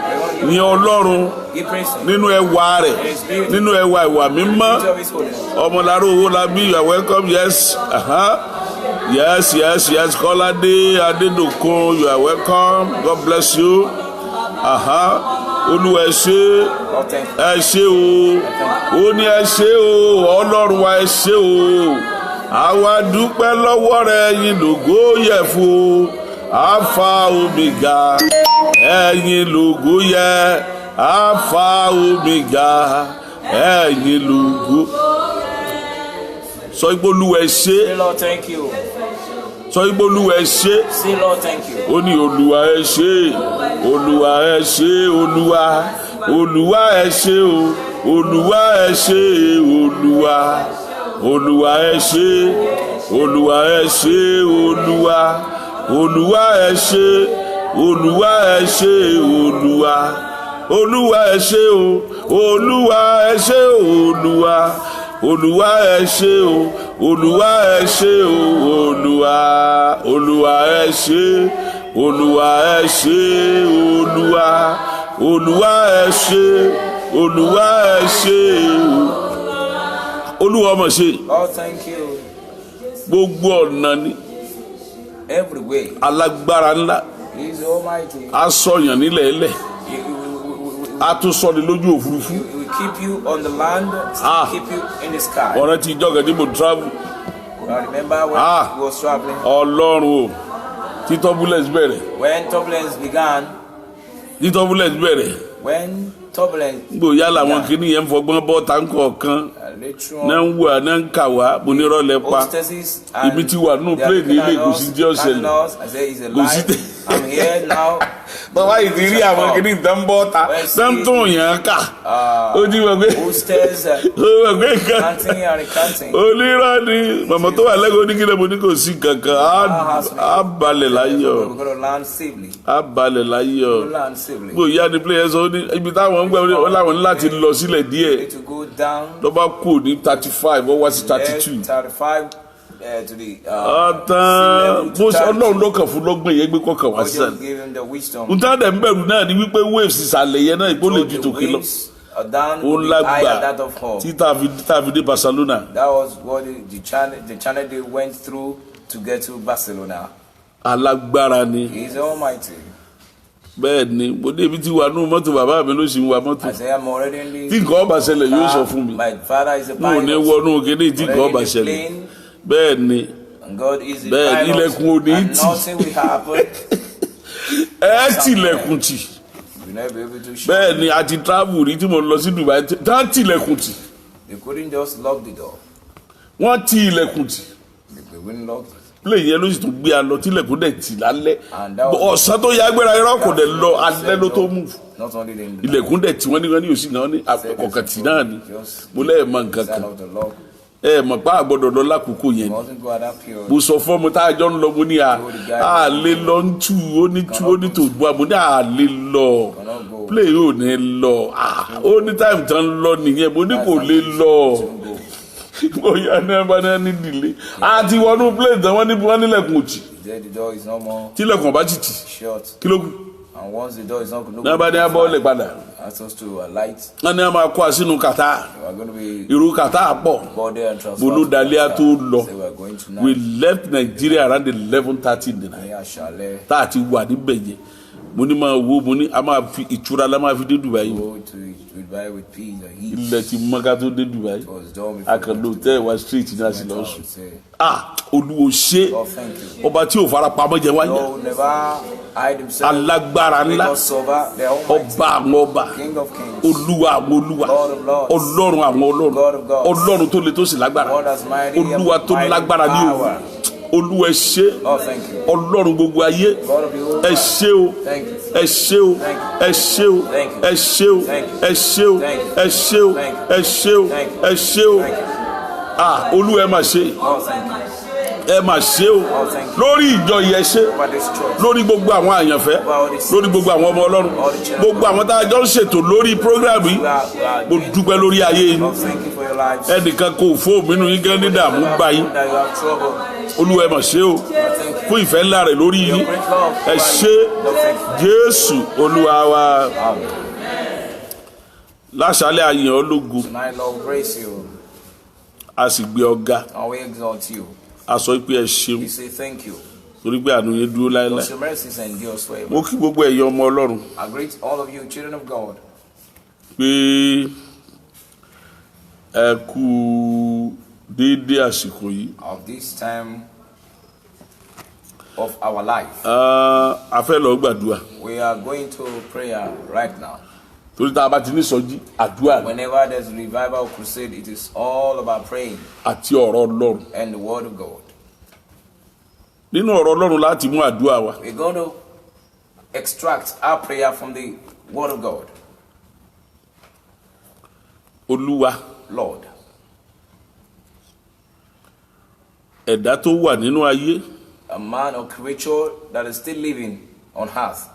B: yin Ọlọ́run
C: Give praise to him.
B: nínú ẹwà rẹ̀, nínú ẹwà ìwà mímọ́.
C: Of his holiness.
B: Ọmọlára owó la bí, you are welcome, yes. Yes, yes, yes. Kọ́ládé Adédòkun, you are welcome. God bless you. Olúwa ẹ ṣé.
C: Lord, thank you.
B: Ẹ ṣé o. Ó ní ẹ ṣé o. Ọlọ́run wa ẹ ṣé o. Àwa dúpẹ́ lọ́wọ́ rẹ yín lógo yẹ fún. Alpha Omega. Ẹ̀yin lógo yẹ. Alpha Omega. Ẹ̀yin lógo. Sọ pé Olúwa ẹ ṣé.
C: Say, Lord, thank you.
B: Sọ pé Olúwa ẹ ṣé.
C: Say, Lord, thank you.
B: Ó ní Olúwa ẹ ṣé. Olúwa ẹ ṣé. Olúwa. Olúwa ẹ ṣé o. Olúwa ẹ ṣé. Olúwa. Olúwa ẹ ṣé. Olúwa ẹ ṣé. Olúwa. Olúwa ẹ ṣé. Olúwa ẹ ṣé Olúwa. Olúwa ẹ ṣé o. Olúwa ẹ ṣé Olúwa. Olúwa ẹ ṣé o. Olúwa ẹ ṣé o. Olúwa. Olúwa ẹ ṣé. Olúwa ẹ ṣé Olúwa. Olúwa ẹ ṣé. Olúwa ẹ ṣé. Olúwa mà ṣe.
C: Oh, thank you.
B: Gbogbo ọ̀nà ni.
C: Every way.
B: Alágbára ńlá.
C: He is almighty.
B: A sọ̀yàn nílẹ̀ ẹlẹ̀. A tún sọ ni lójú òfurufú.
C: He will keep you on the land, keep you in the sky.
B: Ọ̀rẹ́ ti ìjọ gẹ̀dí mo travel.
C: I remember when he was traveling.
B: Ọlọ́run o. Tí turbulence bẹ̀rẹ̀.
C: When turbulence began.
B: Tí turbulence bẹ̀rẹ̀.
C: When turbulence.
B: Gbòòyà làwọn kìíní yẹn ń fọgbọ́n bọ́ táǹkọ̀ kan. Náà ń wà náà ń kà wá mo ní rọ́lẹ̀ pa. Ibi tí wà nínú plane ilé kò sí jẹ́ ọ̀sẹ̀lẹ̀. Kò sí tẹ̀.
C: I'm here now.
B: Bàbá yìí ti rí àwọn kìíní ìtàn ń bọ́ ta. Náà ń tún yàn ká. Ó ti wọ̀ pé.
C: Hostess. Canting and recanting.
B: Onírọ́ ni màmá tó wà lẹ́gbẹ̀ẹ́ oníkìlẹ̀ mo ní kò sí kankan. Á balẹ̀ láyọ̀.
C: We're going to land safely.
B: Á balẹ̀ láyọ̀.
C: We'll land safely.
B: Gbòòyà ni plane yẹn sọ ibi táwọn ń gbẹ wọn láwọn ní láti lọ sílẹ̀ díẹ̀.
C: Need to go down.
B: Lọ́ba kù ní 35 ó wá sí 32.
C: 35 to the.
B: Ọ̀tán bó Ọlọ́run ló kàn fún lọ́gbọ̀n yẹn gbé kọ̀ọ̀kan wá sí
C: just give him the wisdom.
B: nǹkan dẹ̀ ń bẹ̀rù náà ni wípé waves ìsàlẹ̀ yẹn náà ìbò lè ju tòkè lọ. Ó lágbà tí tá a fi dé Barcelona.
C: That was what the channel they went through to get to Barcelona.
B: Alágbára ni.
C: He is almighty.
B: Bẹ́ẹ̀ ni mo dé ibi tí wà nù mọ́tò bàbá mi ló sì ń wa mọ́tò.
C: I say I'm already in the.
B: Tí nǹkan ọba ṣẹlẹ̀ yóò sọ fún mi.
C: My father is a pilot.
B: Mo ò ní wọnú kéde tí nǹkan ọba ṣẹlẹ̀. Bẹ́ẹ̀ ni.
C: God is the
B: bẹ́ẹ̀
C: pilot.
B: ilẹ̀kùn ò ní
C: And
B: tì.
C: nothing will happen.
B: Ẹ tilẹ̀kùn tì.
C: You never be able to show.
B: Bẹ́ẹ̀ ni a ti travel rí tí mo lọ sí Dubai tá tilẹ̀kùn tì.
C: They couldn't just lock the door.
B: Wọ́n ti ilẹ̀kùn tì.
C: They wouldn't lock it.
B: Plé yẹn ló sì tún gbé a lọ tilẹ̀kùn dẹ̀ tì lálẹ́.
C: And that was.
B: Ọ̀sán tó yá gbéra irọ́ kò dẹ̀ lọ alẹ́ ló tó mú.
C: Not only the.
B: Ilẹ̀kùn dẹ̀ tí wọ́n ní wọ́n ní òsì náà ní ọ̀kàn tì náà ni. Mo lẹ́ẹ̀ mọ nǹkan kan. Ẹ mọ̀ pé àgbọ̀dọ̀ lọ lákòókò yẹn ni. Mo sọ fún ọmọ tá a jọ ń lọ mo ní a lè lọ ń tú ó ní tòun àmọ́ ní a lè lọ. Plé yóò ní lọ. Ó ní táìmù tán lọ nìyẹn mo ní kò lè lọ. Bóyá ní ẹbá náà ní dìlé. Àti wọnú plane tán wọ́n nílẹ̀kùn òjì. Tílẹ̀kùn ọba títì. Kí ló kù?
C: And once the door is not closed,
B: ní abá ní abọ́ lè padà.
C: ask us to alight.
B: Wọ́n ní a máa kó a sínú kàtá.
C: We are going to be
B: Irú kàtá pọ̀.
C: boarded and transferred.
B: Bolódalẹ́ tó lọ.
C: Say we are going tonight.
B: We left Nigeria around 11:30 in the night.
C: Ní àṣálẹ́.
B: Tá a ti wà níbẹ̀ yẹn. Mo ní máa wo mo ní a máa fi ìtura la máa fi dé Dubai.
C: Go to Dubai with peace and heat.
B: Ilẹ̀ ti mọ́ ká tó dé Dubai.
C: It was done before.
B: Akànlò tẹ́ wá street ní àṣìlọ
C: I
B: ọ̀sùn.
C: would say.
B: Olúwo ṣe
C: God, thank you.
B: ọba tí ò fara pamọ́ jẹ wáyà.
C: No, never hide himself.
B: Alágbára ńlá.
C: Because over the Almighty.
B: Ọba àwọn ọba.
C: King of kings.
B: Olúwa àwọn olúwa.
C: Lord of lords.
B: Ọlọ́run àwọn ọlọ́run.
C: God of gods.
B: Ọlọ́run tó le tó sì lágbára.
C: God as mighty and
B: Olúwa tó
C: mighty
B: lágbára ní òru.
C: power.
B: Olúwa ẹ ṣé.
C: Oh, thank you.
B: Ọlọ́run gbogbo ayé.
C: God of the whole
B: Ẹ
C: earth.
B: ṣé o.
C: Thank you.
B: Ẹ ṣé o.
C: Thank you.
B: Ẹ ṣé o.
C: Thank you.
B: Ẹ ṣé o.
C: Thank you.
B: Ẹ ṣé o.
C: Thank you.
B: Ẹ ṣé o.
C: Thank you.
B: Ẹ ṣé o.
C: Thank you.
B: Ẹ ṣé o.
C: Thank you.
B: Olúwa ẹ mà ṣe.
C: Oh, thank you.
B: Ẹ mà ṣe o.
C: Oh, thank you.
B: Lórí ìjọ yìí ẹ ṣé.
C: Over this church.
B: Lórí gbogbo àwọn àyànfẹ́. Lórí gbogbo àwọn ọmọ Ọlọ́run. Gbogbo àwọn tá a jọ ń ṣètò lórí prógrámù yìí. Mo dúpẹ́ lórí ayé yìí.
C: Oh, thank you for your lives.
B: Ẹnìkan kò fóònù nínú yín gán ní dààmú gbà yín.
C: That you have trouble.
B: Olúwa ẹ mà ṣe o. Fún ìfẹ́ ńlá rẹ̀ lórí yín. Ẹ ṣé Jésù Olúwa wa. Láṣálẹ́ àyàn ológo.
C: Tonight, Lord, we praise you.
B: A sì gbé ọ̀gá.
C: And we exalt you.
B: A sọ pé ẹ ṣeun.
C: We say thank you.
B: Torí pé àánú yẹn dúró láéláé.
C: Because your mercies endure forever.
B: Mo kí gbogbo ẹ̀yin ọmọ Ọlọ́run
C: I greet all of you, children of God.
B: pé ẹ kú déédéé àsìkò yìí.
C: Of this time of our life.
B: A fẹ́ lọ gbàdúrà.
C: We are going to prayer right now.
B: Torí tá a bá ti ní sọjí àdúrà
C: Whenever there's revival crusade, it is all about praying
B: àti ọ̀rọ̀ Ọlọ́run.
C: and the word of God.
B: Nínú ọ̀rọ̀ Ọlọ́run láti mú àdúrà wa.
C: We're going to extract our prayer from the word of God.
B: Olúwa,
C: Lord,
B: ẹ̀dá tó wà nínú ayé
C: a man or creature that is still living on earth.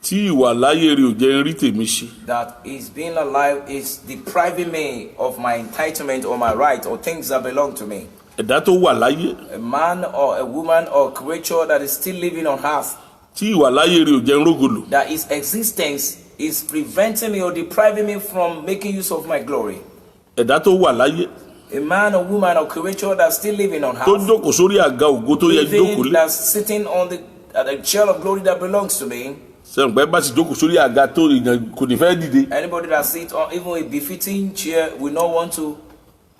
B: Tí ìwà láyé rẹ̀ ò jẹ́ rí tèmi ṣe.
C: That is being alive is depriving me of my entitlement or my right or things that belong to me.
B: Ẹ̀dá tó wà láyé.
C: A man or a woman or creature that is still living on earth.
B: Tí ìwà láyé rẹ̀ ò jẹ́ rógòlò.
C: That his existence is preventing me or depriving me from making use of my glory.
B: Ẹ̀dá tó wà láyé.
C: A man or woman or creature that's still living on earth.
B: Tó jókòó sórí àga ògo tó yẹ jókòó lé.
C: That's sitting on the chair of glory that belongs to me.
B: Sẹ́ǹpẹ́ bá sì jókòó sórí àga tó kò ní fẹ́ dìde.
C: Anybody that sits on even a befitting chair will not want to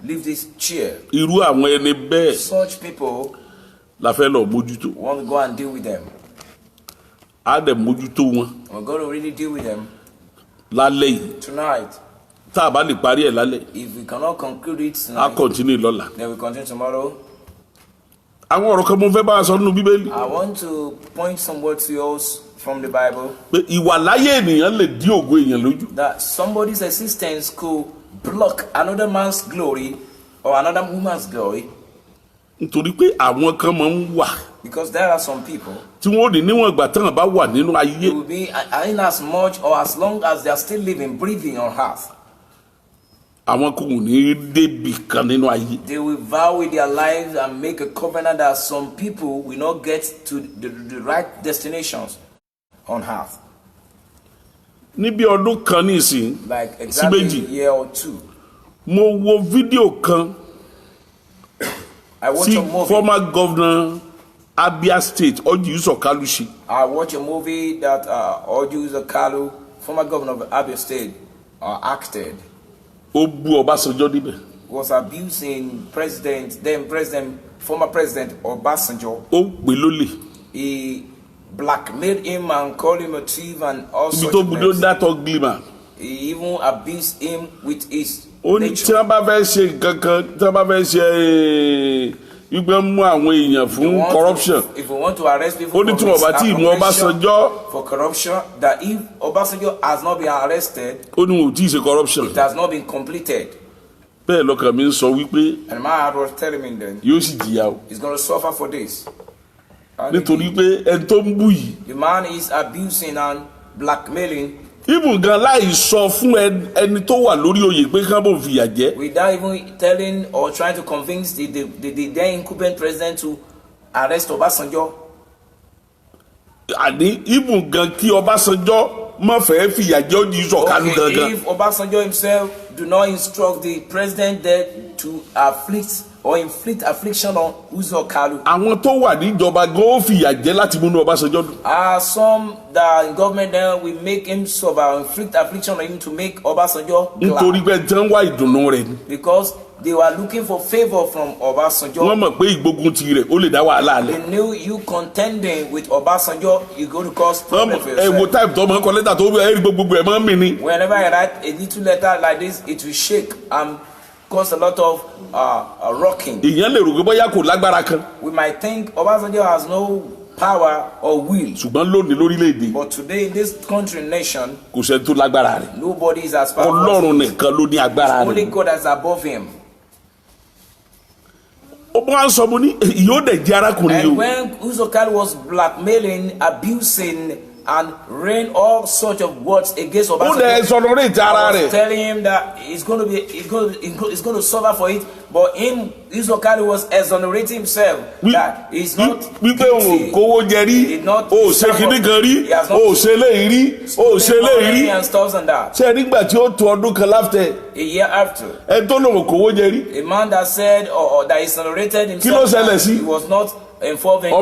C: leave this chair.
B: Irú àwọn ẹni bẹ́ẹ̀.
C: Such people.
B: La fẹ́ lọ mójútó.
C: We want to go and deal with them.
B: Á dẹ̀ mójútó wọn.
C: We're going to really deal with them.
B: Lálẹ́ yìí.
C: Tonight.
B: Tá a bá lè parí ẹ̀ lálẹ́.
C: If we cannot conclude it tonight.
B: Á continue lọ́la.
C: Then we continue tomorrow.
B: Àwọn ọ̀rọ̀ kan mo fẹ́ bá a sọ nínú Bíbélì.
C: I want to point some words to yours from the Bible.
B: Pé ìwà láyé ènìyàn lè dí ògo èèyàn lójú.
C: That somebody's existence could block another man's glory or another woman's glory.
B: Nítorí pé àwọn kan máa ń wà.
C: Because there are some people.
B: Tí wọ́n ò ní níwọ̀n ìgbà tán bá wà nínú ayé.
C: They will be in as much or as long as they are still living, breathing on earth.
B: Àwọn kò ní débi kan nínú ayé.
C: They will vow with their lives and make a covenant that some people will not get to the right destinations on earth.
B: Níbi ọdún kan nísìn.
C: Like exactly a year or two.
B: Mo wo fídíò kan.
C: I watch a movie.
B: Former governor Abia State Orji Uzor Kalu ṣe.
C: I watch a movie that Orji Uzor Kalu, former governor of Abia State, acted.
B: Ó bú Ọbásanjọ́ níbẹ̀.
C: Was abusing former president Obasanjo.
B: Ó pè lólè.
C: He blackmailed him and called him a thief and all sorts
B: of
C: things.
B: Ibi tó budó that ugly man.
C: He even abused him with his
B: nature. Ó ní tí wọ́n bá fẹ́ ṣe kankan, tí wọ́n bá fẹ́ ṣe gbígbẹ́ mú àwọn èèyàn fún corruption.
C: If we want to arrest people
B: for
C: corruption, that if Obasanjo has not been arrested,
B: ó ní wọn ò tí ì ṣe corruption.
C: It has not been completed.
B: Bẹ́ẹ̀ lọ́kàn mi ń sọ wípé.
C: And my heart was telling me then.
B: Yóò sì jìyà o.
C: He's going to suffer for this.
B: Nítorí pé ẹni tó ń bú yìí.
C: The man is abusing and blackmailing.
B: Even gan láì sọ fún ẹni tó wà lórí oyè pé kán bò fìyà jẹ.
C: Without even telling or trying to convince the then incumbent president to arrest Obasanjo.
B: Àní even gan kí Ọbásanjọ́ má fẹ́ fìyà jẹ Orji Uzor Kalu gangan.
C: Okay, if Obasanjo himself do not instruct the president there to inflict affliction on Uzor Kalu.
B: Àwọn tó wà níjọba gan ó fìyà jẹ láti múnú Ọbásanjọ́ dùn.
C: Some that in government then will make him suffer, inflict affliction on him to make Obasanjo glad.
B: Nítorí pé tí wọ́n wá ìdùnnú rẹ̀ ni.
C: Because they were looking for favour from Obasanjo.
B: Wọ́n mọ̀ pé ìgbógun ti rẹ̀ ó lè dá wàhálà lẹ̀.
C: They knew you contending with Obasanjo, you go to cause problem for yourself.
B: Ẹ wo type tó máa ń kọ lẹ́tà tó ẹ rí gbogbo ẹ̀ máa ń mì ni.
C: Whenever I write a little letter like this, it will shake and cause a lot of rocking.
B: Èèyàn lè rò pé bóyá kò lágbára kan.
C: We might think Obasanjo has no power or will.
B: Ṣùgbọ́n lónìí lórílẹ̀‐èdè.
C: But today in this country nation.
B: Kò sẹ́ni tó lágbára rẹ̀.
C: Nobody is as powerful.
B: Ọlọ́run nìkan ló ní agbára rẹ̀.
C: Only God is above him.
B: Ó bá ń sọ mo ní yóò dẹ̀ jẹ́ arákùnrin yìí o.
C: And when Uzor Kalu was blackmailing, abusing and rain all sorts of words against Obasanjo.
B: Ó dẹ̀ sọ̀rọ̀ rẹ̀ ti ara rẹ̀.
C: Telling him that he's going to suffer for it, but Uzor Kalu was exonerating himself that he's not
B: guilty. Wípé òun kówó jẹ rí, ó ṣe kíní kan rí, ó ṣe léyìí rí, ó ṣe léyìí rí. Ṣé nígbà tí ó tó ọdún kan láftẹ̀?
C: A year after.
B: Ẹ tó lòun kówó jẹ rí.
C: A man that said or that exonerated himself.
B: Kí ló ṣẹlẹ̀ sí?
C: He was not involving.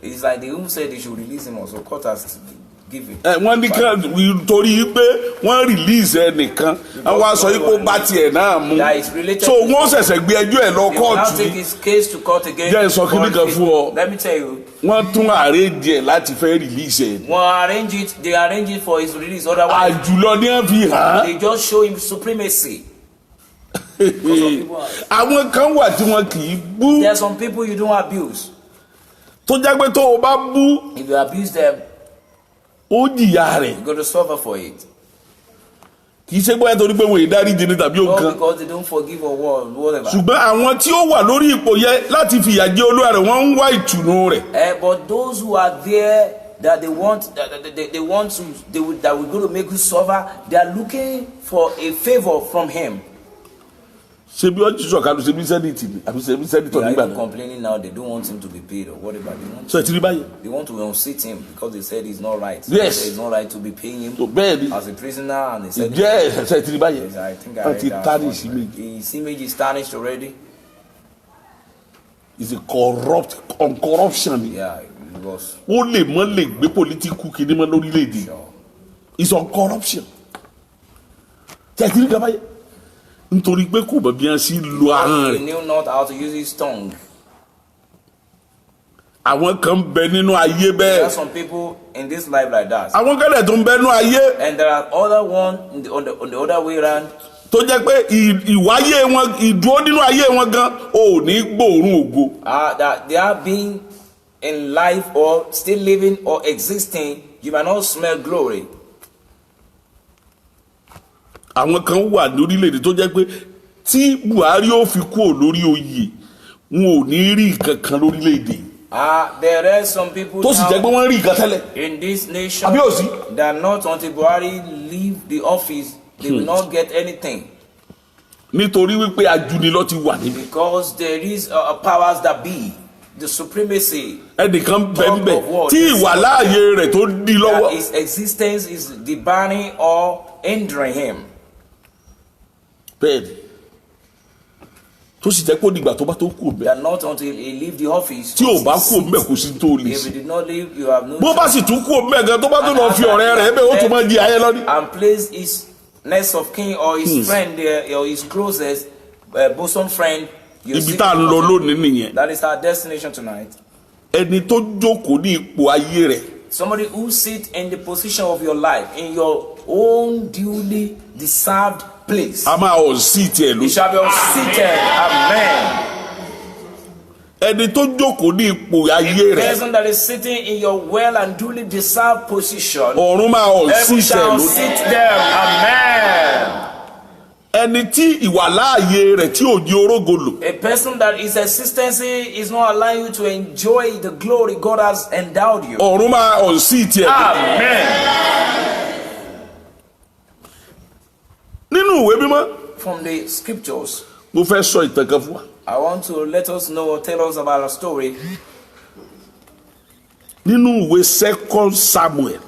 C: It's like they who said they should release him also. Court has given.
B: Wọ́n ní kan torí pé wọ́n release ẹnìkan àwọn aṣọ ipò bá tiẹ̀ náà mú. So wọ́n ṣẹ̀ṣẹ̀ gbé ẹjọ́ ẹ̀ lọ kóòtù.
C: He will now take his case to court again.
B: Jẹ́ sọ kíní kan fún ọ.
C: Let me tell you.
B: Wọ́n tún arrange ẹ̀ láti fẹ́ release ẹ̀.
C: They arrange it for his release. Otherwise,
B: àjùlọ ni wọ́n fi hàn.
C: They just show him supremacy.
B: Àwọn kan wà tí wọ́n kì í bú.
C: There are some people you don't abuse.
B: Tó jẹ́ pé tó o bá bú.
C: If you abuse them,
B: ó jìyà rẹ̀.
C: you're going to suffer for it.
B: kì í ṣe bóyá torí pé wọ́n ìdáríjì ni tàbí
C: not
B: òkan.
C: because they don't forgive or whatever.
B: ṣùgbọ́n àwọn tí ó wà lórí ipò yẹn láti fìyà jẹ olúwa rẹ̀ wọ́n ń wá ìtùnú rẹ̀.
C: But those who are there that they want that we're going to make you suffer, they are looking for a favor from him.
B: ṣe bí wọ́n ti sọ kálù ṣe bí sẹ́nìtì ni àbí ṣe bí sẹ́nìtọ̀
C: They are
B: nígbà
C: even
B: náà.
C: complaining now. They don't want him to be paid or whatever.
B: sọ ti rí báyìí.
C: They want to unseat him because they said he's not right.
B: Yes.
C: They said it's not right to be paying him
B: tó bẹ́ẹ̀ ni
C: as a prisoner, and they said
B: ìjẹ́ sọ ti rí báyìí.
C: yes, I think I
B: wọ́n
C: read
B: ti
C: that
B: tárì
C: one.
B: sí méjì.
C: His image is tarnished already.
B: is a corruption ni.
C: Yeah, it was.
B: ó lè mọ́ lè gbé politiku kìíní mọ́ lórílẹ̀‐èdè.
C: Sure.
B: is on corruption. tẹ̀ ti rí gaba yẹn. nítorí pé kò bá bí wọ́n sí lo ahọ́n
C: He
B: rẹ̀.
C: knew not how to use his tongue.
B: àwọn kan bẹ nínú ayé
C: There are
B: bẹ́ẹ̀.
C: some people in this life like that,
B: àwọn kan dẹ̀ tó ń bẹ nínú ayé
C: and there are other one on the other way around.
B: tó jẹ́ pé ìwáyé wọn ìdúró nínú ayé wọn gan ò ní gbòòrùn ògo.
C: That they are being in life or still living or existing, you might not smell glory.
B: àwọn kan wà lórílẹ̀‐èdè tó jẹ́ pé tí Buhari ó fi kúrò lórí oyè wọn ò ní rí nǹkan kan lórílẹ̀‐èdè.
C: There are some people
B: tó sì jẹ́ pé
C: now
B: wọ́n rí nǹkan tẹ́lẹ̀.
C: in this nation
B: àbí òsì.
C: that not until Buhari leave the office, they will not get anything.
B: nítorí wípé ajunilọ́ ti wà níbi.
C: Because there is powers that be, the supremacy.
B: ẹnìkan bẹ níbẹ̀ tí ìwàláàyè rẹ̀ tó di
C: That
B: lọ́wọ́.
C: his existence is debarring or hindering him.
B: bẹ́ẹ̀ni tó sì jẹ́ pé ó dìgbà tó bá tó kú bẹ́ẹ̀.
C: That not until he leave the office.
B: tí ò bá kú bẹ́ẹ̀ kò sí tó lè
C: If he
B: sí.
C: did not leave, you have no
B: bó bá sì tún kú bẹ́ẹ̀ gan tó bá tó lọ fi ọ̀rẹ́ rẹ̀ bẹ́ẹ̀ ó tún máa di ayé lọ́ní.
C: and place his next of kin or his friend there, or his closest bosom friend.
B: ibi tá a ń lọ lónìí nìyẹn.
C: That is our destination tonight.
B: ẹni tó jókòó ní ipò ayé rẹ̀.
C: Somebody who sits in the position of your life, in your own duly deserved place.
B: a máa ọ̀ sí tiẹ̀ ló.
C: He shall be seated. Amen.
B: ẹni tó jókòó ní ipò ayé
C: The
B: rẹ̀.
C: person that is sitting in your well and duly deserved position,
B: ọ̀run máa ọ̀ sí
C: heaven
B: tiẹ̀
C: shall
B: ló.
C: sit there. Amen.
B: ẹni tí ìwàláàyè rẹ̀ tí ò di orógo lò.
C: A person that his existence is not allowing you to enjoy the glory God has endowed you.
B: ọ̀run máa ọ̀ sí tiẹ̀ ló.
C: Amen.
B: nínú ìwé mímọ́
C: From the scriptures,
B: mo fẹ́ sọ ìtàn kan fún wa.
C: I want to let us know or tell us about a story.
B: nínú ìwé 2 Samuel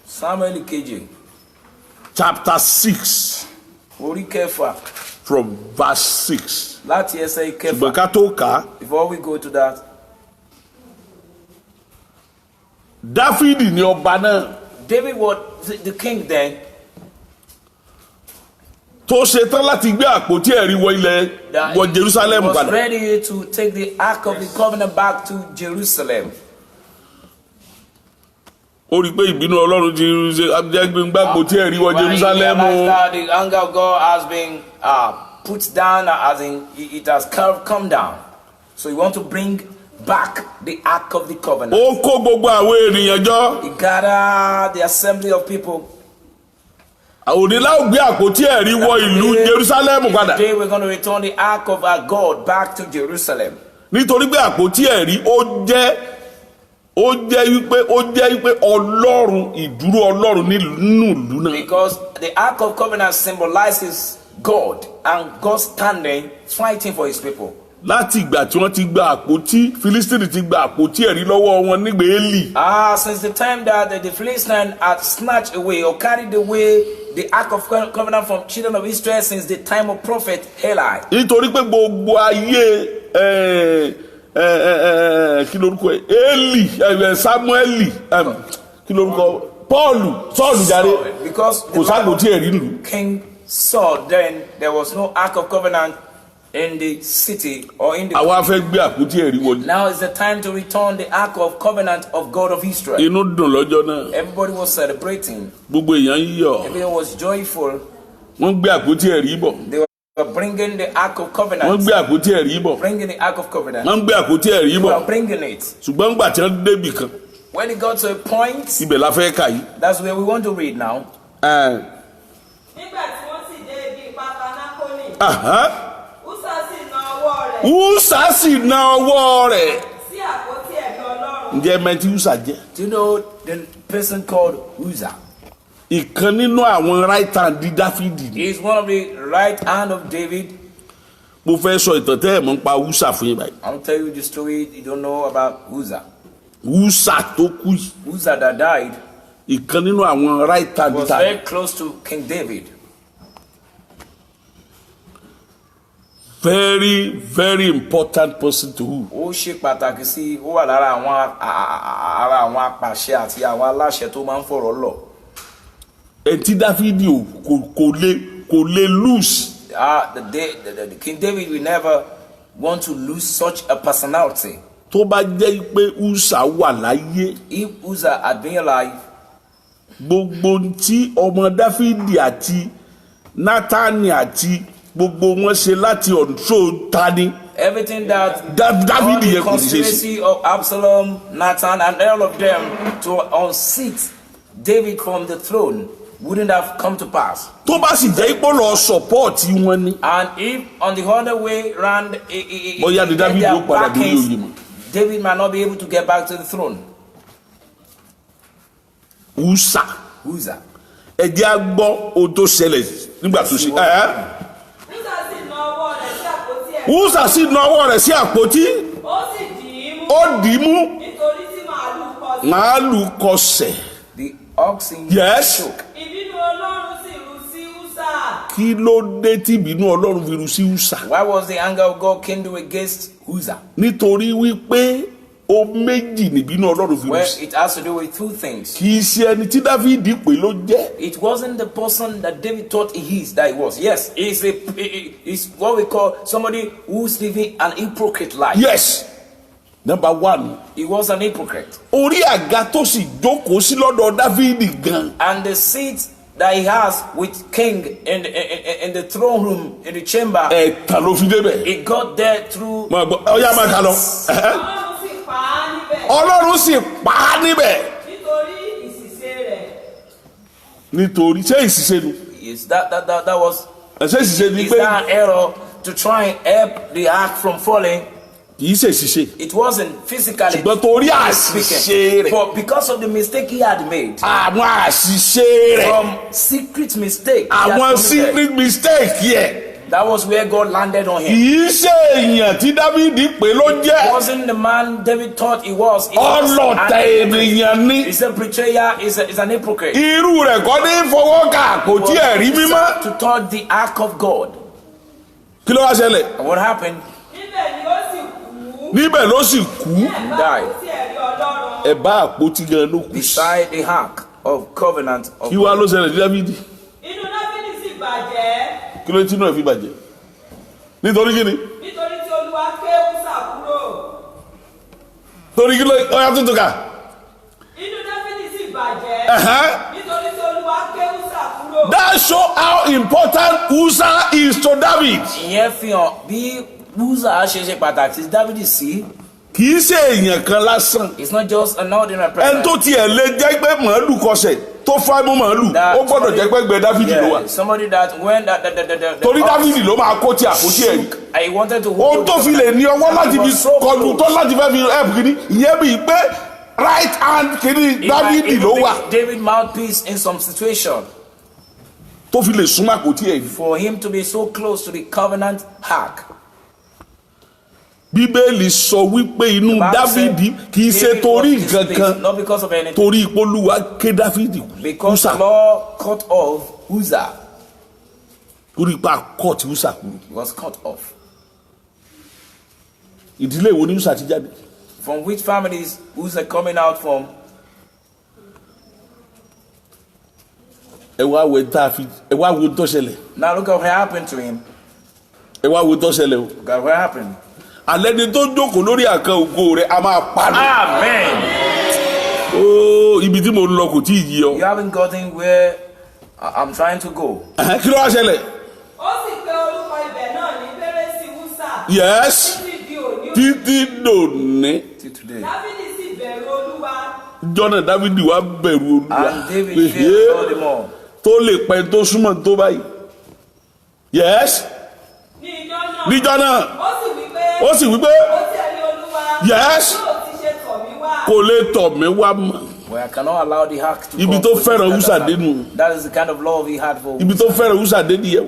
C: Samuel Ikeji,
B: chapter 6
C: orí kẹfà,
B: from verse 6.
C: láti ẹsẹ̀
B: ṣùgbọ́n
C: ìkẹfà.
B: ká tó kà á.
C: Before we go to that,
B: Dáfídì ni ọba náà
C: David was the king then,
B: tó ṣe tán láti gbé àpótí ẹ̀rí wọ ilẹ̀
C: that
B: wọ Jerusalem
C: was
B: padà.
C: ready to take the Ark of the Covenant back to Jerusalem.
B: ó rí i pé ìbínú Ọlọ́run ti ṣe jẹ́ gbé àpótí ẹ̀rí wọ
C: When he
B: Jerusalem o.
C: realized that the anger of God has been put down, as in it has come down. So you want to bring back the Ark of the Covenant.
B: ó kó gbogbo àwọn ènìyàn jọ.
C: He gathered the assembly of people.
B: òní láò gbé àpótí ẹ̀rí wọ ìlú Jerusalem padà.
C: Today we're going to return the Ark of our God back to Jerusalem.
B: nítorí pé àpótí ẹ̀rí ó jẹ́ wípé Ọlọ́run ìdúró Ọlọ́run nínú ìlú náà.
C: Because the Ark of Covenant symbolizes God and God standing fighting for his people.
B: láti ìgbà tí wọ́n ti gba àpótí Fílístínì ti gba àpótí ẹ̀rí lọ́wọ́ wọn nígbà Élì.
C: Since the time that the Philistines had snatched away or carried away the Ark of Covenant from children of Israel since the time of prophet Eli.
B: nítorí pé gbogbo ayé kí lorúkọ ẹ Élì Sámúẹ́lì kí lorúkọ Sọ́ọ̀lù jàre
C: Because
B: kò sáàpótí ẹ̀rí nù.
C: King Saul, then there was no Ark of Covenant in the city or in the.
B: àwa fẹ́ gbé àpótí ẹ̀rí wọlé.
C: Now is the time to return the Ark of Covenant of God of Israel.
B: inú dùn lọ́jọ́ náà.
C: Everybody was celebrating.
B: gbogbo èèyàn ń yọ̀.
C: Everyone was joyful.
B: wọ́n gbé àpótí ẹ̀rí bọ̀.
C: They were bringing the Ark of
B: wọ́n
C: Covenant.
B: gbé àpótí ẹ̀rí bọ̀.
C: Bringing the Ark of Covenant.
B: wọ́n gbé àpótí ẹ̀rí
C: They
B: bọ̀.
C: were bringing it.
B: ṣùgbọ́n ńgbà tí wọ́n débì kan
C: When it got to a point,
B: ibẹ̀ la fẹ́ kà yìí.
C: that's where we want to read now.
D: nígbà
B: Usa sì na ọwọ́ rẹ̀.
C: Sí àpótí ẹ̀mí Ọlọ́run.
B: Ǹjẹ́ mẹ́tí Usa jẹ́?
C: Do you know the person called Uzzah?
B: Ìkan nínú àwọn right hand di Dáfídì.
C: He is one of the right hand of David.
B: Mo fẹ́ sọ ìtàn tẹ́ ẹ̀ mọ́ ń pa Usa fún yín báyìí.
C: I'll tell you the story you don't know about Uzzah.
B: Usa tó kú yìí.
C: Uzzah that died
B: Ìkan nínú àwọn right hand
C: was very close to King David.
B: Very, very important person to who?
C: Ó ṣe pàtàkì sí ó wà lára àwọn apàṣẹ àti àwọn aláṣẹ tó máa ń fọ̀rọ̀ lọ.
B: Ẹtí Dáfídì kò lè lose.
C: The King David will never want to lose such a personality.
B: Tó bá jẹ́ pé Usa wà láyé.
C: If Uzzah had been alive,
B: gbogbo tí ọmọ Dáfídì àti Nátánì àti gbogbo wọn ṣe láti ọ̀nṣọ́ tani.
C: Everything that
B: David
C: the conspiracy of Absalom, Nathan, and all of them to unseat David from the throne wouldn't have come to pass.
B: Tó bá sì jẹ́ ipò lọ support wọn ni.
C: And if on the other way round,
B: bóyá ni David ló padà dé lórí mọ́.
C: David might not be able to get back to the throne.
B: Uzzah. Ẹ jẹ́ á gbọ́ ohun tó ṣẹlẹ̀ nígbà tó ṣe. Uzzah sì na ọwọ́ rẹ̀ sí àpótí. Ó dì í mú. Màálù kọsẹ̀.
C: The oxen shook.
D: Ìbínú Ọlọ́run sì rú sí Uzzah.
B: Kí ló dé tí ìbínú Ọlọ́run fi rú sí Uzzah?
C: Why was the anger of God kindled against Uzzah?
B: Nítorí wípé ó méjì níbínú Ọlọ́run fi rú sí.
C: Well, it has to do with two things.
B: Kì í ṣe ẹni tí Dáfídì pè ló jẹ́.
C: It wasn't the person that David thought he is that he was. Yes, he's what we call somebody who's living an hypocrite life.
B: Yes. Number one.
C: He was an hypocrite.
B: Orí àga tó sì jókòó sí lọ́dọ̀ Dáfídì gan.
C: And the seat that he has with king in the throne room in the chamber.
B: Ẹ̀tàn ló fi débẹ̀.
C: He got there through.
B: Ọ̀yá máa kà lọ. Ọlọ́run sì pa á níbẹ̀.
D: Nítorí ìṣìṣe rẹ̀.
B: Nítorí ṣé ìṣìṣe nu.
C: Yes, that was.
B: Ṣé ìṣìṣe ni pé.
C: Is that an error to try and help the ark from falling?
B: Kì í ṣe ìṣìṣe.
C: It wasn't physically.
B: Ṣùgbọ́n torí àṣìṣe rẹ̀.
C: But because of the mistake he had made.
B: Àwọn àṣìṣe rẹ̀.
C: From secret mistake.
B: Àwọn secret mistake yẹ.
C: That was where God landed on him.
B: Kì í ṣe èèyàn tí Dáfídì pè ló jẹ́.
C: It wasn't the man David thought he was.
B: Ọlọ̀tẹ̀ ènìyàn ni.
C: He's a betrayer. He's an hypocrite.
B: Irú rẹ̀ kọ́ ní fọwọ́kà kò tí ẹ̀ rí mímọ́.
C: To touch the ark of God.
B: Kí ló wá ṣẹlẹ̀?
C: And what happened?
B: Níbẹ̀ ló sì kú.
C: And died.
B: Ẹ̀bá àpótí gan ló kú.
C: Beside the ark of covenant of God.
B: Kí wá ló ṣẹlẹ̀ sí Dáfídì?
D: Inú Dáfídì sì bàjẹ́.
B: Kí ló tí inú ẹ̀ fi bàjẹ́? Nítorí kí ni?
D: Nítorí tí Olúwa ké Uzzah kúrò.
B: Torí kí ló ọ̀yà tuntun kà?
D: Inú Dáfídì sì bàjẹ́. Nítorí tí Olúwa ké Uzzah kúrò.
B: That show how important Uzzah is to David.
C: Ìyẹn fi hàn bí Uzzah ṣe pàtàkì sí Dáfídì sí.
B: Kì í ṣe èèyàn kan lásán.
C: It's not just an ordinary person.
B: Ẹni tó tiẹ̀ lè jẹ́ pé màálù kọsẹ̀ tó fá mú màálù ó gbọ́dọ̀ jẹ́ pé gbẹ Dáfídì ló wà.
C: Somebody that when that
B: torí Dáfídì ló máa kó tí àpótí ẹ̀.
C: I wanted to.
B: Ohun tó fi lè ní ọwọ́ láti fi kọlu tó láti fẹ́ fi help kìíní ìyẹn bíi pé right hand kìíní Dáfídì ló wà.
C: David mouthpiece in some situation.
B: Tó fi lè súnmọ́ àpótí ẹ̀.
C: For him to be so close to the covenant ark.
B: Bíbélì sọ wípé inú Dáfídì kì í ṣe torí nǹkan kan torí Olúwa ké Dáfídì.
C: Because the law cut off Uzzah.
B: Torí ipa cut Uzzah kú.
C: He was cut off.
B: Ìdílé wo ni Uzzah ti jáde?
C: From which families Uzzah coming out from?
B: Ẹ wá wo tó ṣẹlẹ̀.
C: Now look at what happened to him.
B: Ẹ wá wo tó ṣẹlẹ̀ o.
C: Look at what happened.
B: Alẹ́ ni tó jókòó lórí àkàn ògo rẹ̀ a máa pa ni.
C: Amen.
B: Oh, ibi tí mo lọ kò tí ì yí ọ.
C: You haven't gotten where I'm trying to go.
B: Kí ló wá ṣẹlẹ̀?
D: Ó sì pe orúkọ ibẹ̀ náà ní Pérésì Uzzah.
B: Yes. Títí dòní.
D: Dáfídì sì bẹ̀rù Olúwa.
B: Jọ́nà Dáfídì wá bẹ̀rù Olúwa.
C: And David feared God the more.
B: Tó lè pẹ́ tó súnmọ́ tó báyìí. Yes. níjọ́ náà ó sì wípé yes kò lè tọ̀ mí wá mọ́.
C: Well, I cannot allow the ark to
B: ibi tó fẹ́ràn Usa dénú.
C: That is the kind of love he had for Usa.
B: ibi tó fẹ́ràn Usa dénú yẹn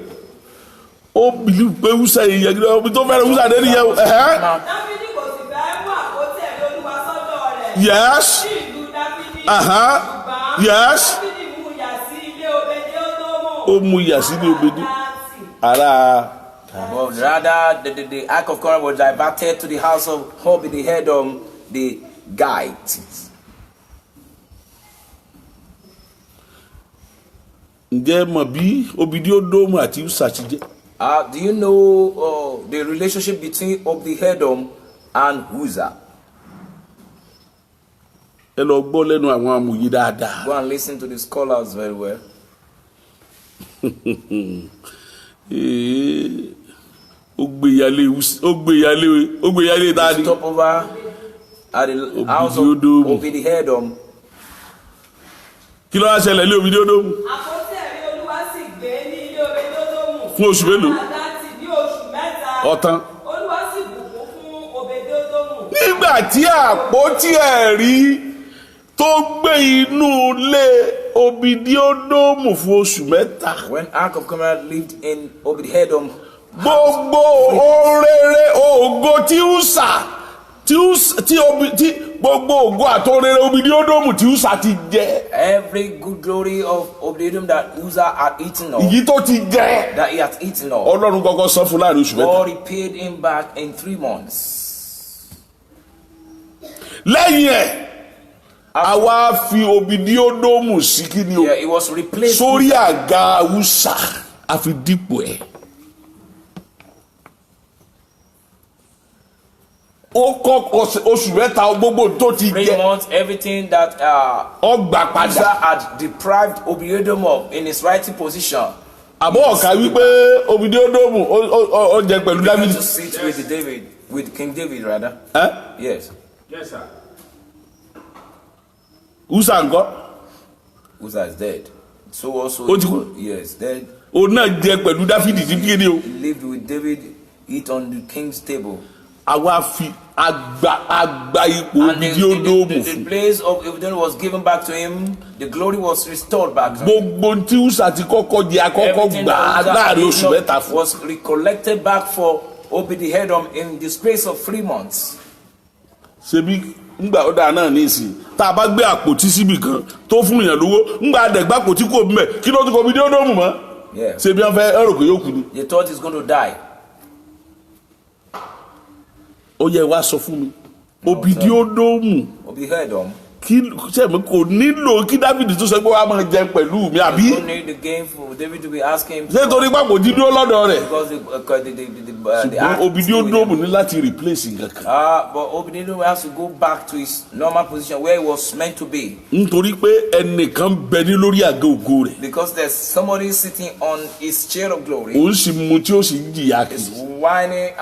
B: ó bìlú pé Usa yẹn yẹn ibi tó fẹ́ràn Usa dénú yẹn.
D: Dáfídì kò sì fẹ́ mú àpótí ẹ̀rí Olúwa sọ́dọ̀ rẹ̀.
B: Yes.
D: Sí ìlú Dáfídì.
B: Yes.
D: Dáfídì mú yà sí ilé Obed-Edomu.
B: ó mú yà sí ní Obedi ara.
C: But rather, the ark of Covenant was diverted to the house of Obed-Edom, the Gite.
B: ǹjẹ́ mọ̀ bí Obedi-Edomu àti Usa ti jẹ́?
C: Do you know the relationship between Obed-Edom and Uzzah?
B: ẹ lọ gbọ́ lẹ́nu àwọn amòye dáadáa.
C: Go and listen to the scholars very well.
B: ó gbé yálé dáadé.
C: Stop over at the house of Obed-Edom.
B: kí ló wá ṣẹlẹ̀ ní Obedi-Edomu?
D: Àpótí ẹ̀rí Olúwa sì gbé ní ilé Obed-Edomu.
B: fún oṣù mélòó?
D: Láti ní oṣù mẹ́ta.
B: ọ̀tán.
D: Olúwa sì bùkún fún Obed-Edomu.
B: nígbà tí àpótí ẹ̀rí tó gbé inú ilé Obedi-Edomu fún oṣù mẹ́ta.
C: When Ark of Covenant lived in Obed-Edom,
B: gbogbo orere ògo tí Usa tí gbogbo ògo àtòrere Obedi-Edomu tí Usa ti jẹ.
C: every good glory of Obed-Edom that Uzzah had eaten of,
B: èyí tó ti jẹ.
C: that he had eaten of,
B: Ọlọ́run kọ́kọ́ san fún láàrin oṣù mẹ́ta.
C: God repaid him back in 3 months.
B: lẹ́yìn ẹ̀ àwa fi Obedi-Edomu sí kí ni o.
C: Yeah, it was replaced
B: sórí àga Usa a fi dípò ẹ̀. ó kọ́ oṣù mẹ́ta gbogbo tó ti
C: 3
B: jẹ.
C: months, everything that
B: ọgbà
C: Uzzah
B: padà.
C: had deprived Obed-Edom of in his rightful position.
B: àbọ̀ ọ̀ka wípé Obedi-Edomu ó jẹ pẹ̀lú
C: Began
B: Dáfídì.
C: to sit with King David rather. Yes.
E: Yes, sir.
B: Usa ńkọ́
C: Uzzah is dead. So also
B: Ó ti kú?
C: yes, dead.
B: òun náà jẹ pẹ̀lú Dáfídì tí kí ni o.
C: He lived with David, eat on the king's table.
B: àwa fi àgbà ipò
C: And
B: Obedi-Edomu
C: the
B: fún.
C: place of Obed-Edom was given back to him. The glory was restored back to him.
B: gbogbo tí Usa ti kọ́kọ́ jẹ akọ́kọ́
C: Everything
B: gbà á
C: that Uzzah
B: láàrin
C: had
B: oṣù
C: eaten
B: mẹ́ta
C: up
B: fún.
C: was recollected back for Obed-Edom in the space of 3 months.
B: ṣebí ngbà ọ̀dà náà ní ìsìn tá a bá gbé àpótí síbì kan tó fún èèyàn lówó ngbà àdẹ̀gbà àpótí kò mẹ́ kí ló ti kọ́ Obedi-Edomu mọ́.
C: Yeah.
B: ṣebí wọn fẹ́ ẹrù pé yóò kú ni.
C: They thought he's going to die.
B: ó yẹ wá sọ fún mi Obedi-Edomu
C: Obed-Edom.
B: kí sẹ́mi kò nílò kí Dáfídì tó sọ pé wàá máa jẹun pẹ̀lú mi àbí.
C: You don't need the game for David to be asking him.
B: ṣé torí pàpò dídúró lọ́dọ̀ rẹ̀.
C: Because the
B: ṣùgbọ́n
C: act
B: Obedi-Edomu ní láti replace nǹkan kan.
C: but Obed-Edom has to go back to his normal position where he was meant to be.
B: nítorí pé ẹnìkan bẹ ní lórí àga ògo rẹ̀.
C: Because there's somebody sitting on his chair of glory.
B: òun sì mu tí ó sì ń jìyà
C: Is
B: kiri.
C: whining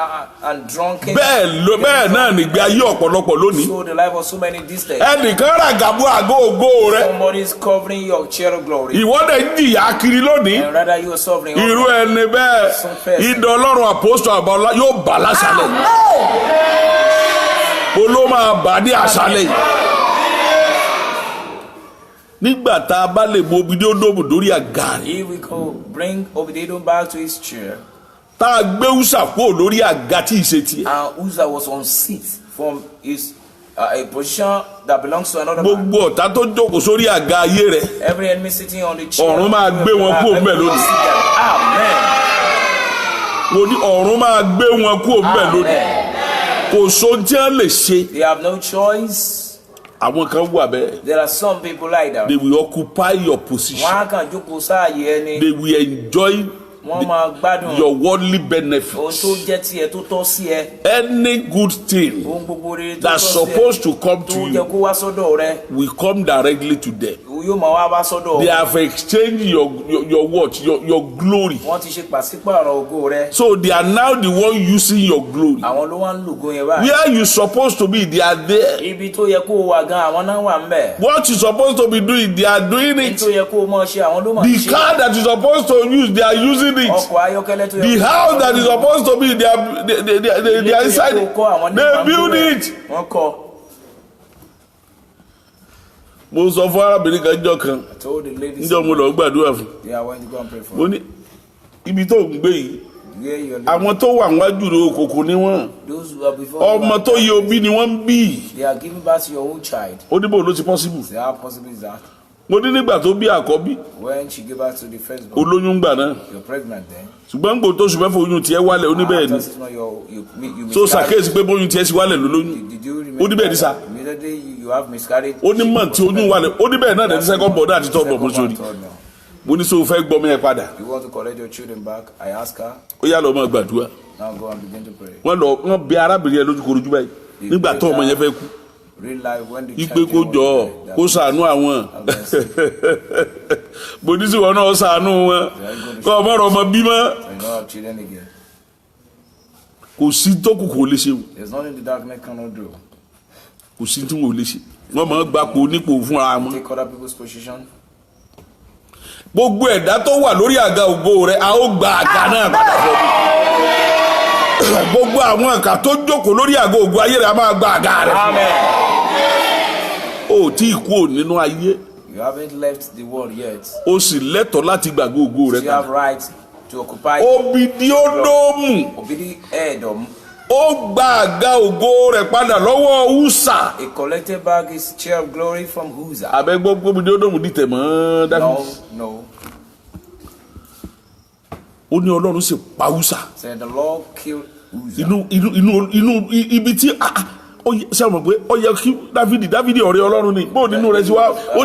C: and drunken.
B: bẹ́ẹ̀ náà nìgbé ayé ọ̀pọ̀lọpọ̀ lónìí.
C: So the life of so many these days.
B: ẹnìkan ràgàbọ̀ àga ògo rẹ̀.
C: Somebody is covering your chair of glory.
B: ìwọ́dẹ̀ ń jìyà kiri lónìí.
C: And rather you are suffering.
B: irú ẹni bẹ́ẹ̀ idà Ọlọ́run àpòsítọ̀ àbọ̀lá yóò bà lásàlẹ̀. olóò máa bà ní àṣálẹ̀ yìí. nígbà tá a bá lè mú Obedi-Edomu dórí àga rẹ̀.
C: If we could bring Obed-Edom back to his chair.
B: tá a gbé Usa kúrò lórí àga tí ì ṣe tiẹ̀.
C: And Uzzah was on seat from his a position that belongs to another man.
B: gbogbo ọ̀tá tó jókòó sórí àga ayé rẹ̀.
C: Every enemy sitting on the chair.
B: ọ̀run máa gbé wọn kúrò ńbẹ̀ lónìí.
C: Amen.
B: mo ní ọ̀run máa gbé wọn kúrò ńbẹ̀ lónìí. kò sóhun tí wọ́n lè ṣe.
C: They have no choice.
B: àwọn kan wà bẹ́ẹ̀.
C: There are some people like that.
B: they will occupy your position.
C: Wọ́n á kàn jókòó sáàyè ẹni.
B: they will enjoy
C: Wọ́n máa gbádùn
B: your worldly
C: ohun
B: benefits.
C: tó jẹ́ tiẹ̀ tó tọ́ sí ẹ.
B: any good thing
C: Ohun gbogbo rere tó tọ́
B: that's
C: sí ẹ.
B: supposed to come
C: Tó
B: to
C: jẹ́
B: you
C: kó wá sọ́dọ̀ rẹ.
B: will come directly to them.
C: yóò máa wá bá sọ́dọ̀.
B: They have exchanged your what? Your glory.
C: Wọ́n ti ṣe pàṣípààrọ̀ ògo rẹ.
B: So they are now the one using your glory.
C: Àwọn ló wá ń lògo yẹn báyìí.
B: Where you supposed to be, they are there.
C: Ibi tó yẹ kó o wà gan àwọn náà wà ń bẹ̀.
B: What you supposed to be doing, they are doing
C: Ibi
B: it.
C: tó yẹ kó o máa ṣe àwọn ló máa ṣe.
B: The car that you supposed to use, they are using it.
C: Ọkọ̀ ayọ́kẹ́lẹ́ tó yẹ.
B: The house that is supposed to be, they are inside it. They build it.
C: Wọ́n kọ́.
B: Mo sọ fún arábìnrin kan jọ kan.
C: I told the ladies.
B: Níjọ́ mo lọ gbàdúrà fún.
C: They are going to go and pray for.
B: Mo ní ibi tó ń gbé yìí.
C: Where you are living.
B: Àwọn tó wà níwájú rẹ̀ òkòkò ni wọ́n.
C: Those who are before.
B: Ọmọ tó yẹ òbí ni wọ́n ń bí.
C: They are giving birth to your own child.
B: Ó ní bò ló ti possible.
C: Say how possible is that?
B: Mo ní nígbà tó bí àkọ́bí.
C: When she gave birth to the firstborn.
B: Olóyún gbà náà.
C: You're pregnant then.
B: Ṣùgbọ́n gbò tó ṣùgbọ́n fún oyún tiẹ̀ wálẹ̀ oníbẹ̀ẹ́ ni.
C: After 6 months you
B: So ṣàkíyèsí pé bóyún tiẹ̀ sì wálẹ̀ lólóyún.
C: Did you
B: Ó ní bẹ́ẹ̀ ni sá.
C: Immediately you have miscarriage.
B: Ó ní mọ̀ tí oyún wálẹ̀ ó ní bẹ́ẹ̀ náà dẹ̀ second born àti third born mo sórí. Mo ní so fẹ́ gbọ́ mi ẹ̀ padà.
C: You want to collect your children back? I ask her.
B: Ó yá lọ máa gbàdúrà.
C: Now go and begin to pray.
B: Wọ́n bẹ arábìnrin yẹn lójúkorojú báyìí nígbà tó ọmọ yẹn fẹ́ kú.
C: Real life when the
B: Ipe kó jọ kó ṣàánú àwọn. Mo ní sí wọn náà ṣàánú wọn. Kọ́ ọmọ rẹ̀ ọmọ bímọ.
C: So you don't have children again.
B: Kò sí tó kù kò lè ṣe o.
C: There's nothing the darkness cannot do.
B: Kò sí tí wọn ò lè ṣe. Wọ́n máa gbapò nípò fúnra wọn.
C: Take other people's position.
B: Gbogbo ẹ̀dá tó wà lórí àga ògo rẹ̀ a ó gba àga náà padà fún mi. Gbogbo àwọn ẹ̀ka tó jókòó lórí àga ògo ayé rẹ̀ a máa gba àga rẹ̀.
C: Amen.
B: O tí ì kú nínú ayé.
C: You haven't left the world yet.
B: O sì lẹ́tọ̀ọ́ láti gbàgbé ògo rẹ̀
C: You have
B: padà.
C: right to occupy.
B: Obidi-Odomu.
C: Obedi-Edom.
B: Ó gba àga ògo rẹ̀ padà lọ́wọ́ Usa.
C: He collected back his chair of glory from Uzzah.
B: Abẹ́gbọ́ Obidi-Odomu dìtẹ̀ mọ́ Dáfídì.
C: No.
B: Ó ní Ọlọ́run sì pa Usa.
C: Said the Lord killed Uzzah.
B: Inú ibi tí ṣe mọ̀ pé ó yẹ kí Dáfídì ọ̀rẹ́ Ọlọ́run ni bó nínú rẹ̀ sí wá ó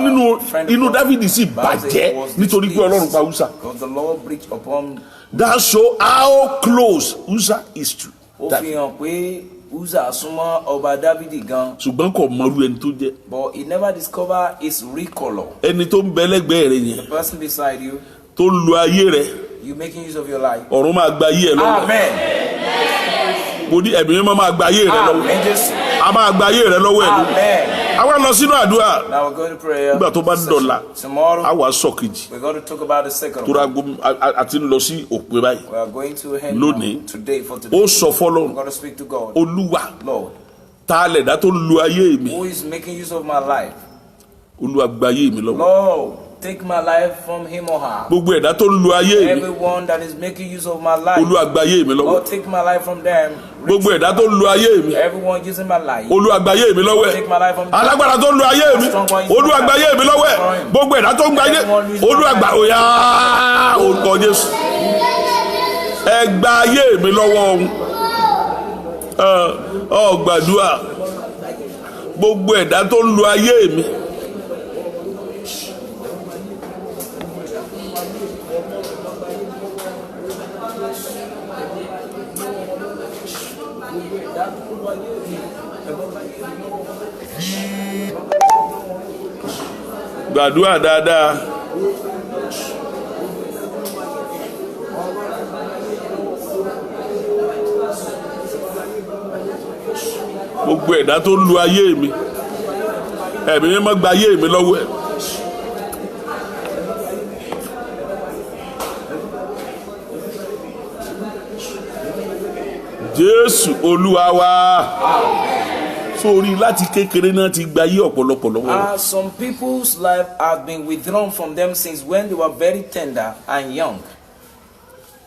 B: inú Dáfídì sì bàjẹ́ nítorí pé Ọlọ́run pa Usa.
C: Because the Lord breached upon.
B: That show how close Usa is to
C: Ó fi hàn pé Uzzah súnmọ́ ọba Dáfídì gan.
B: ṣùgbọ́n kò mọrú ẹni tó jẹ́.
C: But he never discovered his real color.
B: Ẹni tó ń bẹ lẹ́gbẹ̀ẹ́ rẹ̀ yẹn
C: The person beside you,
B: tó ń lo ayé rẹ̀
C: you making use of your life.
B: ọ̀run máa gba ayé ẹ̀ lọ́wọ́.
C: Amen.
B: Mo ní ẹ̀mí mímọ́ máa gba ayé rẹ̀ lọ́wọ́.
C: Amen. Jesus.
B: A máa gba ayé rẹ̀ lọ́wọ́ ẹ̀ lọ́wọ́.
C: Amen.
B: Àwa lọ sínú àdúrà.
C: Now we're going to prayer.
B: Nígbà tó bá dọ̀la
C: Tomorrow
B: àwa sọ kejì.
C: we're going to talk about the second
B: Tóra
C: one.
B: àti lọ sí òpin báyìí.
C: We are going to hand
B: Lónìí.
C: on today for today.
B: Ó sọ
C: We're
B: fọ́lọ́run
C: going to speak to God.
B: Olúwa
C: Lord,
B: ta lẹ̀dá tó ń lo ayé mi.
C: who is making use of my life?
B: Olúwa gba ayé mi lọ́wọ́.
C: Lord, take my life from him or her.
B: Gbogbo ẹ̀dá tó ń lo ayé mi.
C: Everyone that is making use of my life.
B: Olúwa gba ayé mi lọ́wọ́.
C: Lord, take my life from them.
B: Gbogbo ẹ̀dá tó ń lo ayé mi.
C: Everyone using my life.
B: Olúwa gba ayé mi lọ́wọ́ ẹ̀.
C: Take my life from them.
B: Alágbára tó ń lo ayé mi. Olúwa gba ayé mi lọ́wọ́ ẹ̀. Gbogbo ẹ̀dá tó ń gba ayé. Olúwa gba òyà orúkọ Jésù. Ẹ gba ayé mi lọ́wọ́ ọ gbàdúrà. Gbogbo ẹ̀dá tó ń lo ayé mi. Gbàdúrà dáadáa. Gbogbo ẹ̀dá tó ń lu ayé mi. Ẹ̀mí mímọ́ gba ayé mi lọ́wọ́ ẹ̀. Jésù Olúwa wa. Sórí láti kékeré náà ti gba ayé ọ̀pọ̀lọpọ̀ lọ́wọ́.
C: Some people's life have been withdrawn from them since when they were very tender and young.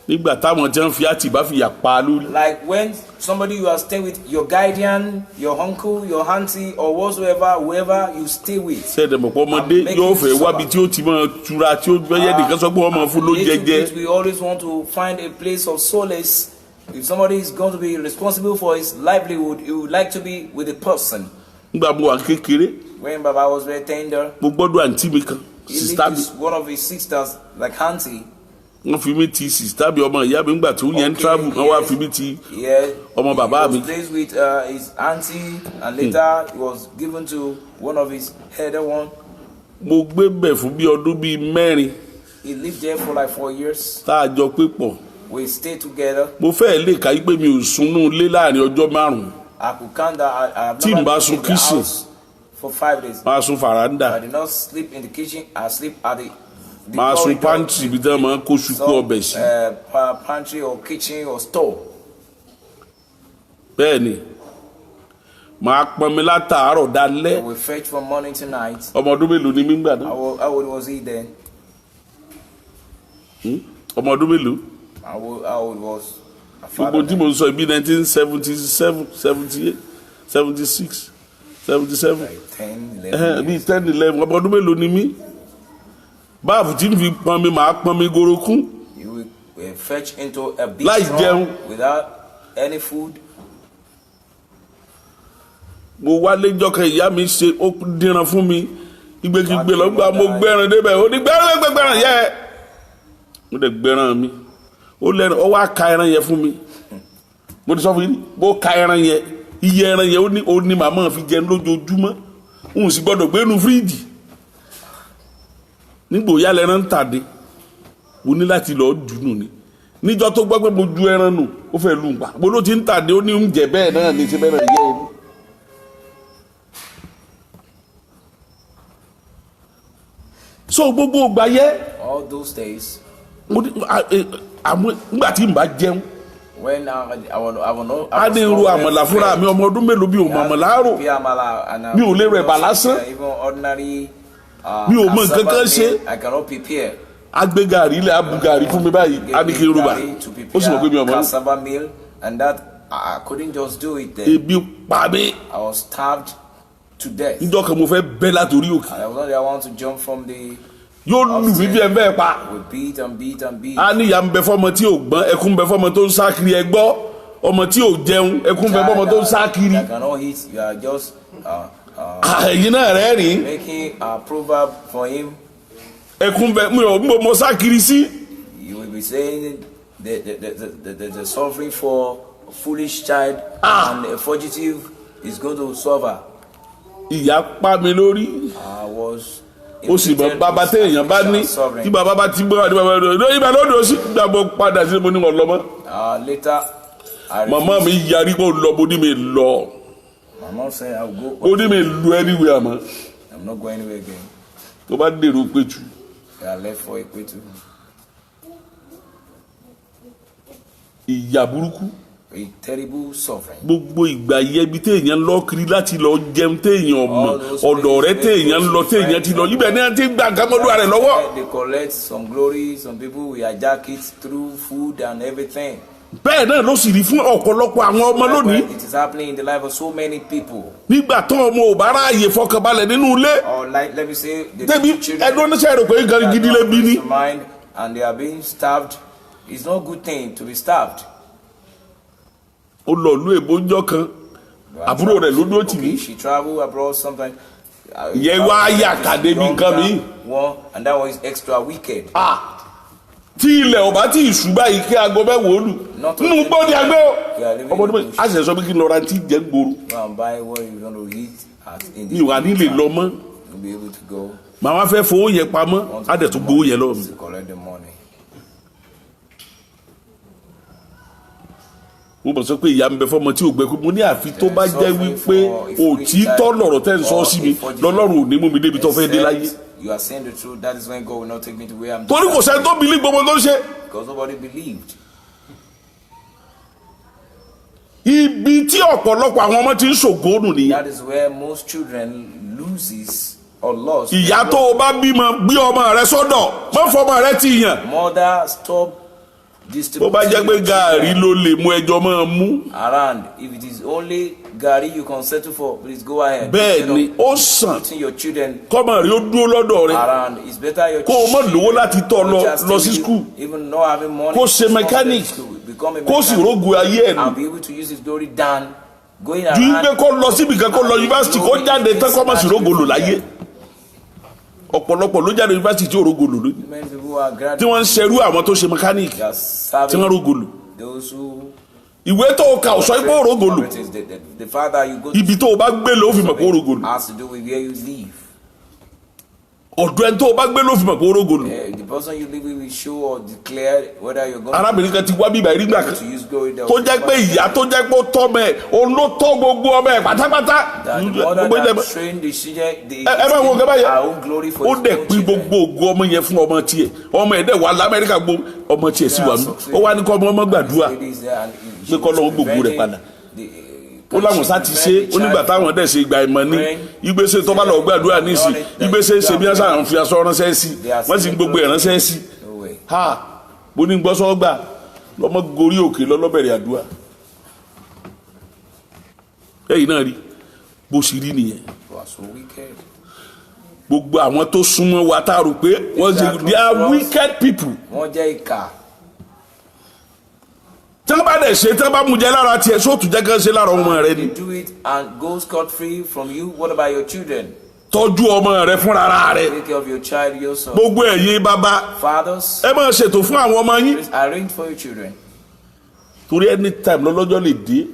B: Nígbà táwọn jẹ́ ń fi àtìbá fìyà pa lórí.
C: Like when somebody you are staying with, your guardian, your uncle, your auntie, or whatsoever, whoever you stay with.
B: Sẹ́dẹ̀ mọ̀pọ̀ ọmọdé yóò fẹ́ wábi tí ó ti máa tura tí ó bẹ́yẹ́ nìkan sọ pé wọ́n máa fún ló jẹjẹ.
C: We always want to find a place of solace. If somebody is going to be responsible for his livelihood, he would like to be with a person.
B: Nígbà mo wà kékeré.
C: When Baba was very tender,
B: mo gbọ́dọ̀ àǹtí mi kan.
C: he lived with one of his sisters, like auntie.
B: Wọ́n fi mí ti sista bi ọmọ ìyá mi nígbà tó yẹn ń travel wọ́n wá fi mí ti ọmọ bàbá mi.
C: He was placed with his auntie and later he was given to one of his elder one.
B: mo gbé bẹ̀ fún bí ọdún bíi 4.
C: He lived there for like 4 years.
B: tá a jọ pé pọ̀.
C: We stayed together.
B: mo fẹ́ lè ka yí pé mi ò sunú ilé láàrin ọjọ́ 5.
C: I could count that I have
B: Tí n bá
C: never
B: sun
C: been in the
B: kitchen.
C: house for 5 days.
B: máa sun faranda.
C: I did not sleep in the kitchen. I sleep at the
B: máa sun
C: corridor,
B: pantry ibi tí wọ́n máa ń kó ṣùkú ọbẹ̀ sí.
C: pantry or kitchen or store.
B: bẹ́ẹ̀ ni máa pọn mi látàárọ̀ dalẹ́.
C: We fetch from morning to night.
B: ọmọ ọdún mélòó ni mí gbà náà.
C: How old was he then?
B: ọmọ ọdún mélòó.
C: How old was my
B: gbogbo
C: father
B: tí mo ń sọ ibi 1977 78 76 77
C: like 10, 11
B: bíi
C: years.
B: 10 11 ọmọ ọdún mélòó ni mí. báàfù tí n fi pọn mi màá pọn mi gorókún.
C: You will fetch into a big
B: Láì
C: drum
B: jẹun.
C: without any food.
B: mo wálé jọkàn ìyá mi ṣe ó dínran fún mi ìgbékigbé lọ́gbà mo gbẹ́ran débẹ̀ ó ní gbẹ́ran yẹ mo dẹ̀ gbẹ́ran mi ó lẹ́ran ó wá ka ẹran yẹn fún mi mo ti sọ fún yín bó ka ẹran yẹn iye ẹran yẹn ó ní màmá fi jẹ lójoojúmọ́ n sì gbọ́dọ̀ gbé inú fíríjì nígbò yá lẹ́ran ń tàdé mo ní láti lọ́ọ́ dùnú ni níjọ́ tó gbọ́ pé mo ju ẹran nù ó fẹ́ lù ń pa mo ló ti ń tàdé ó ní oúnjẹ bẹ́ẹ̀ náà ní ti bẹ́ẹ̀ yẹ ẹni. so gbogbo ìgbà yẹ.
C: All those days.
B: nígbà tí n bá jẹun.
C: When I will know.
B: a ní irú àmàlà fúnra mi ọmọ ọdún mélòó bí o mọ àmàlà rò mi ò lè rẹ̀ bà lásán mi ò mọ nǹkan kan ṣe.
C: I cannot prepare.
B: a gbé gàrí ilẹ̀ abu gàrí fún mi báyìí a ní kí n rúbà ó sì mọ̀ pé mi ò mọ̀.
C: cassava meal and that I couldn't just do it then.
B: ebi pa mi.
C: I was starved to death.
B: níjọ́ kan mo fẹ́ bẹ́ látòrí òkè.
C: I was not the one to jump from the.
B: yóò lù mí bí ẹ bẹ́ẹ̀ pa.
C: We beat and beat and beat.
B: a ní ìyá ń bẹ fọmọ tí ò gbọ́n ẹkún bẹ fọmọ tó ń sá kiri ẹ gbọ́ ọmọ tí ò jẹun ẹkún bẹ fọmọ tó ń sá kiri.
C: I cannot eat. You are just
B: ẹ̀yin náà rẹ́ rìn.
C: making a proverb for him.
B: ẹkún bẹ mi ò mo sá kiri sí.
C: You will be saying the suffering for a foolish child and a fugitive is going to suffer.
B: ìyá pa mi lórí.
C: I was.
B: ó sì mọ bàbá téèyàn bá ní tí bàbá bá ti gbọ́ àdúrà rẹ̀ ibà lọ́dọ̀ sí gbàgbọ́ padà sí mo ní wọn lọ mọ́.
C: Later I
B: màmá mi yarí pé ó lọ mo ní mi lọ.
C: my mom said I will go.
B: ó ní mi lu anywhere àmọ́.
C: I'm not going anywhere again.
B: tó bá dèrò péjú.
C: I left for Ekwetu.
B: ìyà burúkú.
C: A terrible suffering.
B: gbogbo ìgbà yẹbi téèyàn lọ kiri láti lọ jẹun téèyàn mọ ọ̀dọ̀ rẹ̀ téèyàn lọ téèyàn ti lọ ibẹ̀ ní àti gbà kámọdún rẹ̀ lọ́wọ́.
C: They collect some glory, some people will hijack it through food and everything.
B: bẹ́ẹ̀ náà ló sì rí fún ọ̀pọ̀lọpọ̀ àwọn ọmọ lónìí.
C: It is happening in the life of so many people.
B: nígbà tán ọmọ ò bá ráàyè fọkànbalẹ̀ nínú ilé.
C: Or like let me say the
B: débi
C: children
B: ẹdún oníṣẹ́ rẹ̀ pé gan gidi lè bí ni.
C: mind and they are being starved. It's not a good thing to be starved.
B: ó lọ ìlú èbó ńjọ́ kan àbúrò rẹ̀ ló dúró tì mí.
C: She travel abroad sometimes.
B: ìyẹn wá yà kàdé bí nǹkan mi.
C: One and that was extra wicked.
B: tí ilẹ̀ ọba tí ìṣùgbà yìí kí aago mẹ́wàá olù nínú gbọ́ ni agbẹ́ o ọmọdé mi a ṣe sọ pé kí n lọ ra tí jẹ́ gbòòrò.
C: Go and buy what you want to eat in the.
B: mi wà nílé lọ mọ́.
C: You'll be able to go.
B: màá wá fẹ́ fowó yẹn pamọ́ á dẹ̀ tún gbowó yẹn lọ́wọ́ mi.
C: To collect the money.
B: mo bọ̀ sọ pé ìyá mi bẹ fọmọ tí ò gbẹ kú mo ní àfi tó bá jẹ́ wípé òtítọ́ lọ̀rọ̀ tẹ́ ń sọ sí mi lọ́lọ́run ò ní mú mi débi tó fẹ́ dé láyé.
C: You are saying the truth. That is when God will not take me to where I'm.
B: torí kò sẹ́ni tó bìlí gbogbo tó ń ṣe.
C: Because nobody believed.
B: ibi tí ọ̀pọ̀lọpọ̀ àwọn ọmọ ti ń ṣògónù nìyẹn.
C: That is where most children loses or lost.
B: ìyá tó o bá bímọ gbé ọmọ rẹ sọ́dọ̀ má fọmọ rẹ ti yàn.
C: Mother stop
B: bó
C: distributing.
B: bá jẹ́ pé gàárì ló lè mú ẹjọ́ máa mú.
C: Around. If it is only Gary you can settle for, please go ahead.
B: bẹ́ẹ̀ ni ó sàn
C: Putting your children
B: kọ́mọ rí ó dúró lọ́dọ̀ rẹ
C: around. It's better your
B: kó o mọ̀ lówó láti tọ́ lọ sí skul
C: even not having money.
B: kó ṣe mechanic kó sì rógun ayé ẹ̀ nù.
C: And be able to use his glory down. Going
B: ju pé
C: around.
B: kó lọ síbi kan kó lọ yunifásitì kó jáde tán kó má sì rógo lò láyé ọ̀pọ̀lọpọ̀ ló jáde yunifásitì tí ò rógo lò lónìí
C: Many people are
B: tí
C: graduates.
B: wọ́n ń ṣerú àwọn tó ṣe mechanic
C: They are
B: tí wọ́n
C: serving
B: rógo lò
C: those who.
B: ìwé tó o kà ó sọ pé ó rógo lò
C: The father you go to
B: ibi tó o bá gbé lò ó fi mọ̀ pé ó rógo lò
C: has to do with where you live.
B: ọ̀dọ̀ ẹni tó o bá gbé ló fi mọ̀ pé orógo lò.
C: The person you live with will show or declare whether you're going
B: arábìnrin kan ti wá bíbá ìrígbà kan
C: to use glory.
B: tó jẹ́ pé ìyá tó jẹ́ pé ó tọ́ ọmọ ẹ̀ òun ló tọ́ gbogbo ọmọ ẹ̀ pátápátá. ẹ bá wo gẹ́gẹ́ báyẹn ó dẹ̀ pín gbogbo ògo ọmọ yẹn fún ọmọ tiẹ̀ ọmọ ẹ̀ dẹ̀ wà lamẹ́ríkà gbó ọmọ tiẹ̀ sì wà mí ó wá ní kọ́ ọmọ gbàdúrà pé kọ́ lọ́wọ́ gbogbo rẹ̀ padà. ó láwọn sá ti ṣe onígbà táwọn dẹ̀ ṣe ìgbà ìmọ̀ ní ìgbésẹ̀ tó bá lọ gbàdúrà níìsín ìgbésẹ̀ ṣe bí wọ́n sàn fi aṣọ ránṣẹ́ sí wọ́n sì ń gbogbo ẹ̀ ránṣẹ́ sí ha bó ní gbọ́sọ́ gbà lọ́mọ gorí òkè lọ́lọ́bẹ̀rẹ̀ àdúrà ẹ̀yìn náà rí bó ṣe rí nìyẹn gbogbo àwọn tó súnmọ́ wa tá a rò pé wọ́n ṣe they are wicked people.
C: wọ́n jẹ́ ìkà.
B: tí wọ́n bá dẹ̀ ṣe tí wọ́n bá mú jẹ lára tiẹ̀ sóòtú jẹ́ kán ṣe lára ọmọ rẹ ni.
C: do it and go scot free from you. What about your children?
B: tọ́jú ọmọ rẹ fúnra rẹ.
C: take care of your child yourself.
B: gbogbo ẹ̀yin bàbá.
C: fathers.
B: ẹ máa ṣètò fún àwọn ọmọ yín.
C: arrange for your children.
B: torí anytime lọ́lọ́jọ́ lè dé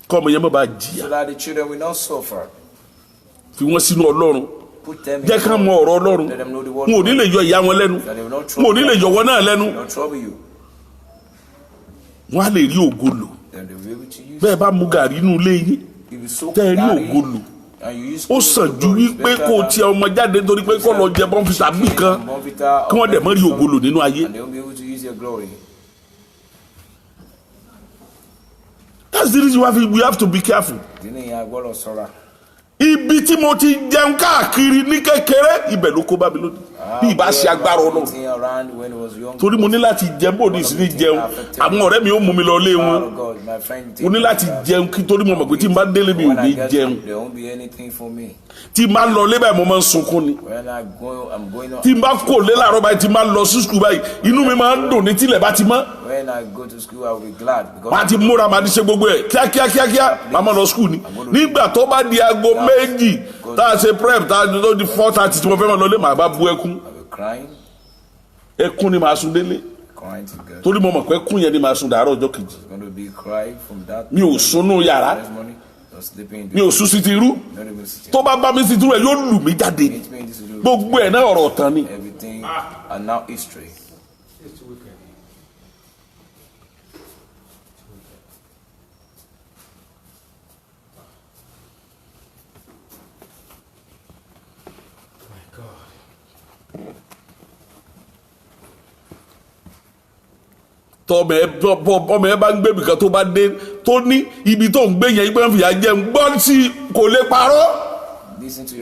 B: kọ́ ọmọ yẹn má bàa jìyà.
C: so that the children will not suffer.
B: fi wọ́n sínú Ọlọ́run.
C: put them in
B: jẹ́ ká mọ ọ̀rọ̀ Ọlọ́run.
C: let them know the word.
B: wọn ò ní lè yọ ìyá wọn lẹ́nu. wọn ò ní lè yọ wọn náà lẹ́nu.
C: not trouble you.
B: wọ́n á lè rí ògo lò.
C: then they will be able to use.
B: bẹ́ẹ̀ bá mu gàrí inú ilé yín tẹ́ ẹ rí ògo lò. ó sàn ju wípé kó o ti ọmọ jáde nítorí pé kó lọ jẹ bọ́ǹfìtà bí kan kí wọ́n dẹ̀ mọ́ rí ògo lò nínú ayé.
C: and they will be able to use your glory.
B: That's the reason why we have to be careful. Ibi tí mo ti jẹun káàkiri ní kékeré ibẹ̀ ló kó bá mi lónìí bí ìbá ṣe agbára Ọlọ́run torí mo ní láti jẹun bó ní ìsinmi jẹun àwọn ọ̀rẹ́ mi ó mú mi lọ lé wọn mo ní láti jẹun kí torí mo mọ̀ pé tí n bá délé mi ò ní jẹun tí n bá lọ lé báyìí mo máa ń sunkún ni tí n bá kò lé láàárọ̀ báyìí tí n bá lọ sí skul báyìí inú mi máa ń dùn ní tílẹ̀ bá ti mọ́ máa ti múra máa ti ṣe gbogbo ẹ̀ kíákíá máa máa lọ skul ni nígbà tó bá di aago méjì tá a ṣe prep tá a tó di 4:30 tí mo fẹ́ máa lọ lé màá bá bú ẹkún ẹkún ni màá sun délé torí mo mọ̀ pé ẹkún yẹn ni màá sun dàárọ̀ ọjọ́ kejì mi ò sunú yàrá mi ò sun sí ti rú tó bá bá mi sí ti rú ẹ yóò lù mí jáde gbogbo ẹ̀ náà ọ̀rọ̀ ọ̀tàn ni. ọmọ ẹ bá ń gbé ibìkan tó bá dé tó ní ibi tó ń gbé yẹn gbé ń fìyà jẹun gbọ́ sí kò lè parọ́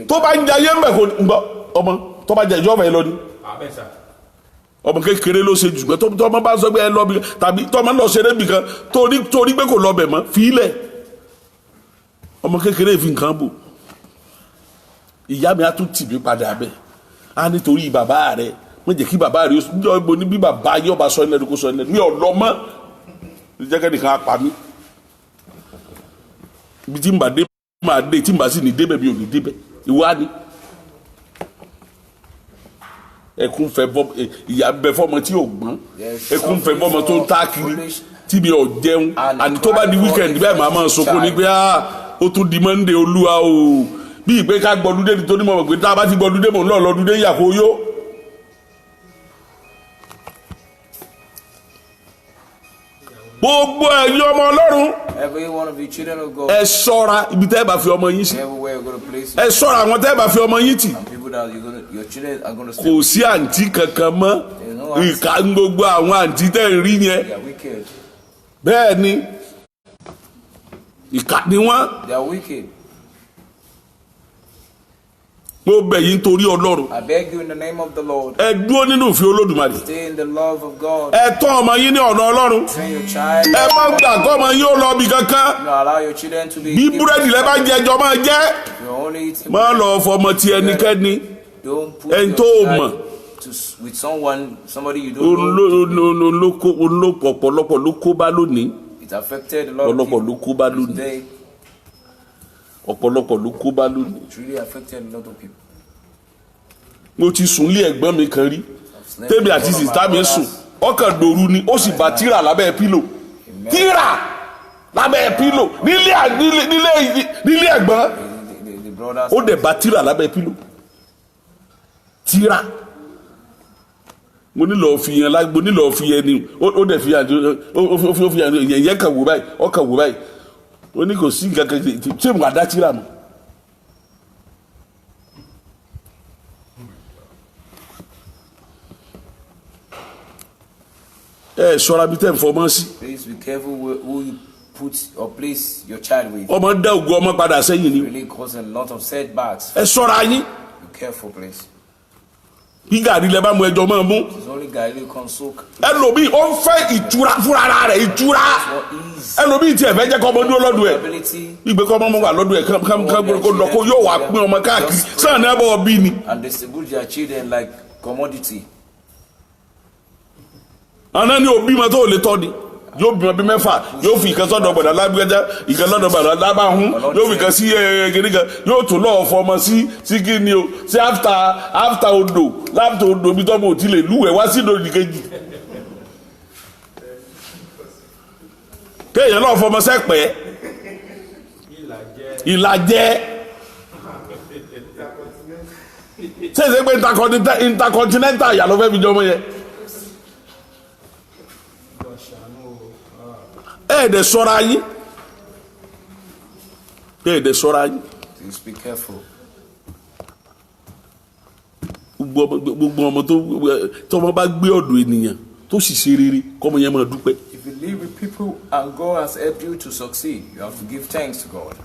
B: tó bá ń jẹ ayé ń bẹ̀ kò ní gbọ́ ọmọ tó bá jẹ ìjọba ẹ lọ ni ọmọ kékeré ló ṣe jùgbọ́n tó ọmọ bá sọ pé ẹ lọ bí tàbí tó ọmọ lọ ṣeré bìkan torí pé kò lọ bẹ̀ mọ́ fílẹ̀ ọmọ kékeré fi nǹkan bò ìyá mi á tún tì mí padà bẹ̀ á nítorí bàbá rẹ̀ wọ́n jẹ́ kí bàbá rẹ̀ yóò gbọ́ ní bí bàbá yóò bá sọ ilẹ̀ ní kó sọ ilẹ̀ mi ò lọ mọ́ jẹ́kẹ́ nìkan á pa mí ibi tí n bá dé máa dé tí n bá sì ní débẹ̀ mi ò ní débẹ̀ ìwá ni ẹkún fẹ́ bọ́ ìyá bẹ fọmọ tí ò gbọ́n ẹkún fẹ́ bọ́mọ tó ń tá kiri tí mi ò jẹun àní tó bá di wíkẹ̀ndì bẹ́ẹ̀ máa máa sọkún ní pé ó tún di Monday olúwa o bí ìpè ká gbọdúdé nítorí mọ̀ pé tá a bá ti gbọdúdé mọ̀ náà lọ́dúndé yà kó yó. gbogbo ẹ̀yin ọmọ Ọlọ́run ẹ ṣọ́ra ibi tẹ́ ẹ bá fi ọmọ yín sí ẹ ṣọ́ra àwọn tẹ́ ẹ bá fi ọmọ yín tì kò sí àǹtí kankan mọ́ ìka gbogbo àwọn àǹtí tẹ́ ẹ rí yẹn bẹ́ẹ̀ ni ìka ni wọ́n. mo bẹ̀ yín torí Ọlọ́run.
C: I beg you in the name of the Lord.
B: ẹ dúró nínú ìfẹ́ Olódùmarè.
C: Stay in the love of God.
B: ẹ tọ́ ọmọ yín ní ọ̀nà Ọlọ́run.
C: Train your child.
B: ẹ má gbà kọ́ ọmọ yín ó lọ bí kankan.
C: No, allow your children to be.
B: bí búrẹ́dì lẹ bá jẹ ẹjọ́ máa jẹ́.
C: You only eat.
B: má lọ fọmọ ti ẹnikẹ́ni.
C: Don't put
B: ẹni tó o mọ̀.
C: With somebody you don't know.
B: ọ̀pọ̀lọpọ̀ ló kó bá lónìí.
C: It affected a lot of people.
B: ọ̀pọ̀lọpọ̀ ló kó bá lónìí. ọ̀pọ̀lọpọ̀ ló kó bá lónìí.
C: It really affected a lot of people.
B: mo ti sùn lé ẹ̀gbọ́n mi kan rí tèmi àti sìtá mi sùn ọkàn dòru ni ó sì bá tírà lábẹ́ pílò tírà lábẹ́ pílò nílé ẹ̀gbọ́n ó dẹ̀ bá tírà lábẹ́ pílò tíra mo ní lọ́ọ́ fi yẹn ni ó dẹ̀ fi yẹn yẹn kàn wò báyìí ó kàn wò báyìí ó ní kò sí nǹkan kan ṣé mo àdá tíra mọ́. ṣọ́ra bí tẹ́ ń fọmọ́ sí.
C: Please be careful who you put or place your child with.
B: ọmọ dá ògùn ọmọ padà sẹ́yìn ni.
C: Really cause a lot of setbacks.
B: ṣọ́ra yín.
C: Be careful, please.
B: bí gàrí lẹ bá mu ẹjọ máa mú.
C: It's only gàrí you can soak.
B: ẹlòmíì ó ń fẹ́ ìtura fúnra rẹ̀ ìtura. ẹlòmíì tí ẹ fẹ́ jẹ́ kọ́ ọmọ dúró lọ́dún ẹ̀. ìgbé kọ́ ọmọ wà lọ́dún ẹ̀ kó lọ kó yóò wá pín ọmọ káàkiri sáà ní abọ́ bí ni.
C: And distribute their children like commodity.
B: àná ni òbí ma tó lè tọ́ ni yóò bímọ bí mẹ́fà yóò fi ìkan sọ́dọ̀ gbọ̀dọ̀ lágbẹ́já ìkan lọ́dọ̀ gbọ̀dọ̀ lábàáhùn yóò fi ìkan sí gírígan yóò tún lọ́ọ̀ fọmọ sí kíni o sí after odò bí tọ́mọ ò ti lè lúwẹ̀ wá sí ìdòdì kejì kéèyàn náà fọmọ sẹ́pẹ́ ìlàjẹ́ ṣèṣe pé intercontinental yà ló fẹ́ fi jọmọ yẹn. ẹ̀ẹ́dẹ̀ ṣọ́ra yín.
C: Please be careful.
B: gbogbo ọmọ tó ọmọ bá gbé ọ̀dọ̀ ènìyàn tó sì ṣe rere kọ́mọ yẹn máa dúpẹ́.
C: If you live with people and God has helped you to succeed, you have to give thanks to God.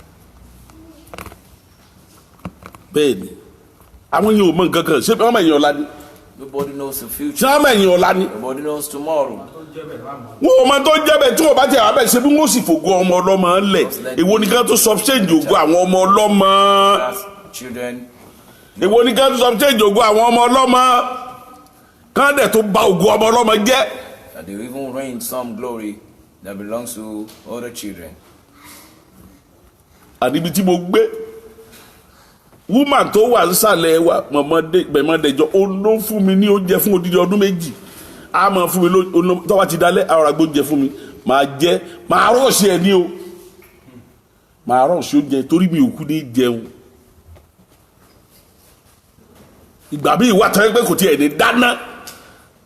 B: bẹ́ẹ̀ni àwọn yẹn ò mọ nǹkan kan ṣé wọ́n mọ̀ ẹ̀yìn ọ̀la ni.
C: Nobody knows the future.
B: ṣé wọ́n mọ̀ ẹ̀yìn ọ̀la ni.
C: Nobody knows tomorrow.
B: wọn ò mọ tó jẹ́ bẹ́ẹ̀ tí wọ́n bá ti àwọn abẹ́ ṣe bí wọ́n sì fògo ọmọ ọlọ́mọ lẹ̀ èwo ni ká tó subchange ògo àwọn ọmọ ọlọ́mọ. èwo ni ká tó subchange ògo àwọn ọmọ ọlọ́mọ kán dẹ̀ tó bà ògo ọmọ ọlọ́mọ jẹ́.
C: That they even reign some glory that belongs to other children.
B: àdìbí tí mo gbé woman tó wà nísàlẹ̀ wa mọ̀mọ́dẹ̀jọ́ ó ló fún mi ní oúnjẹ fún odidi ọdún méjì a máa fún mi tọ́wọ́ ti dalẹ̀ àwọn àgbò oúnjẹ fún mi máa jẹ máa rọ̀ọ̀ṣì ẹ̀ ní o máa rọ̀ọ̀ṣì oúnjẹ torí mi ò kú ní jẹun ìgbà bí ìwà tẹ́lẹ̀ pé kò tiẹ̀ ní dáná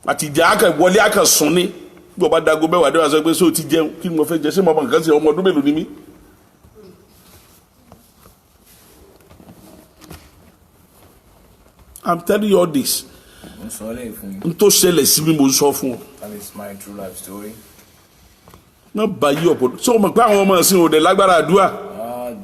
B: àti ìjà akẹ́ wọlé akẹ́ sùn ní bí wọ́n bá dago mẹ́wàá dé wá sọ pé sóò ti jẹun kí ni mo fẹ́ jẹ sí ọmọ nǹkan sí ọmọ ọdún mélòó ni mí. I'm telling you all this. n tó ṣẹlẹ̀ sí mi mo sọ fún ọ.
C: That is my true life story.
B: má bá yí ọ̀pọ̀ ṣé o mọ̀ pé àwọn ọmọ ìsìn òde lágbára àdúrà.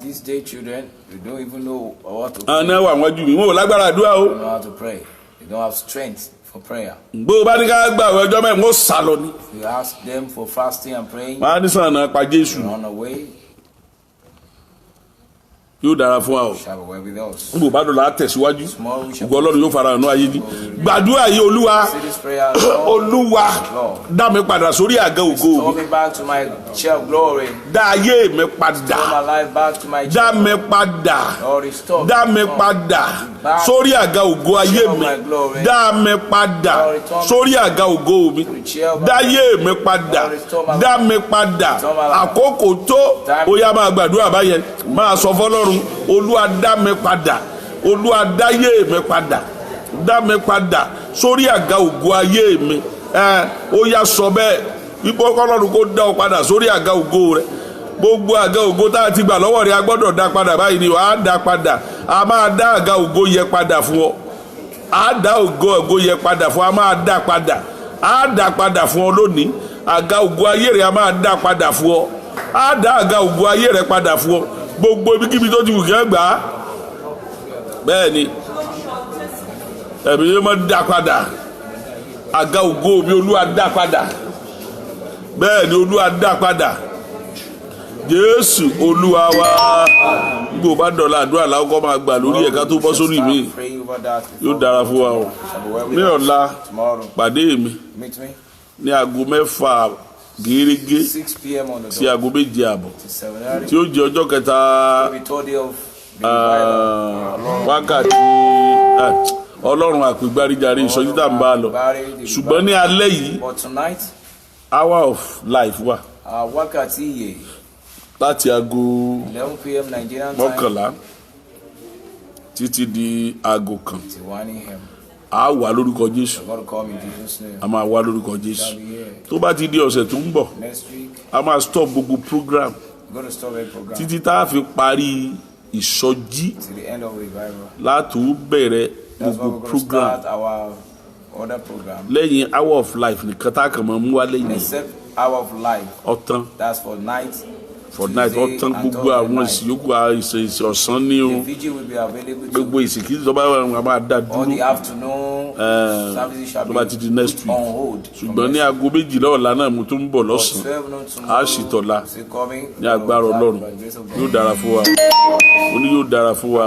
C: These day children, they don't even know what to pray.
B: àná wà wọ́n ju mi wọn ò lágbára àdúrà o.
C: They don't know how to pray. They don't have strength for prayer.
B: bó o bá ní ká gba àwọn ẹjọ́ mẹ́rin wọ́n sá lọ ni.
C: If you ask them for fasting and praying,
B: wọ́n á ní sàn náà pa Jésù.
C: they're on the way.
B: yóò dára fún wa o.
C: Shall be well with us.
B: n kò bá dọ̀la tẹ̀síwájú ògo Ọlọ́run yóò fara hàn ayé yìí gbàdúrà yìí Olúwa Olúwa dá mi padà sórí àga ògo mi.
C: Restore me back to my chair of glory.
B: dá ayé mi padà
C: Restore my life back to my chair.
B: dá mi padà
C: Lord, restore
B: dá mi padà sórí àga ògo ayé mi dá mi padà sórí àga ògo mi dá ayé mi padà dá mi padà àkókò tó ó yá máa gbàdúrà báyẹn máa sọ fọ́lọ́run Olúwa dá mi padà Olúwa dá ayé mi padà dá mi padà sórí àga ògo ayé mi ó yá sọ bẹ́ẹ̀ wípé kọ́lọ́run kó dá ọ padà sórí àga ògo rẹ gbogbo àga ògo tá a ti gbà lọ́wọ́ rẹ a gbọ́dọ̀ dá padà báyìí ni wàá dá padà a máa dá àga ògo yẹ padà fún ọ a dá ògo yẹ padà fún ọ a máa dá padà a dá padà fún ọ lónìí àga ògo ayé rẹ a máa dá padà fún ọ a dá àga ògo ayé rẹ padà fún ọ gbogbo ibikíbi tó ti wù kí ẹ gbà á bẹ́ẹ̀ ni ẹ̀mí yóò máa dá padà àga ògo mi Olúwa dá padà bẹ́ẹ̀ ni Olúwa dá padà Jésù Olúwa wa gbogbo bá dọ̀la àdúrà láwùkọ́ máa gbà lórí ẹ̀ka tó bọ́ sórí mi yóò dára fún wa o ní ọ̀la pàdé mi ní aago 6 gẹ́gẹ́ sí aago 7 àbọ̀ tí ó jẹ́ ọjọ́ kẹta wákàtí Ọlọ́run àpègbáríjàre ìsọjí tá à ń bá a lọ ṣùgbọ́n ní alẹ́ yìí hour of life wà
C: wákàtí iye
B: láti aago
C: 11 p.m. Nigerian time
B: 11 títí di aago 1. a wà lórúkọ Jésù.
C: You're going to come in Jesus' name.
B: A máa wá lórúkọ Jésù.
C: Shall be here.
B: Tó bá ti di ọ̀sẹ̀ tó ń bọ̀,
C: Next week,
B: a máa stop gbogbo program
C: we're going to stop a program
B: títí tá a fi parí ìsọjí
C: till the end of revival.
B: látò bẹ̀rẹ̀
C: That's why
B: gbogbo
C: we're going to
B: program
C: start our other program.
B: lẹ́yìn hour of life nìkan tá a kàn máa mú wá lẹ́yìn
C: Except hour of life.
B: ọ̀tán
C: That's for night.
B: for night ọ̀tán gbogbo àwọn ìsìnyókù ìsìn ọ̀sán ní o
C: The vigil will be available
B: gbogbo
C: to
B: ìsìnkí tó bá wà wọn máa dá
C: all the
B: dúró
C: afternoon services shall
B: tó bá ti di next
C: be
B: week
C: on hold.
B: ṣùgbọ́n ní aago méjìlá ọ̀la náà mo tún ń bọ̀ lọ́sàn-án á sì tọ̀la ní agbára Ọlọ́run yóò dára fún wa ó ní yóò dára fún wa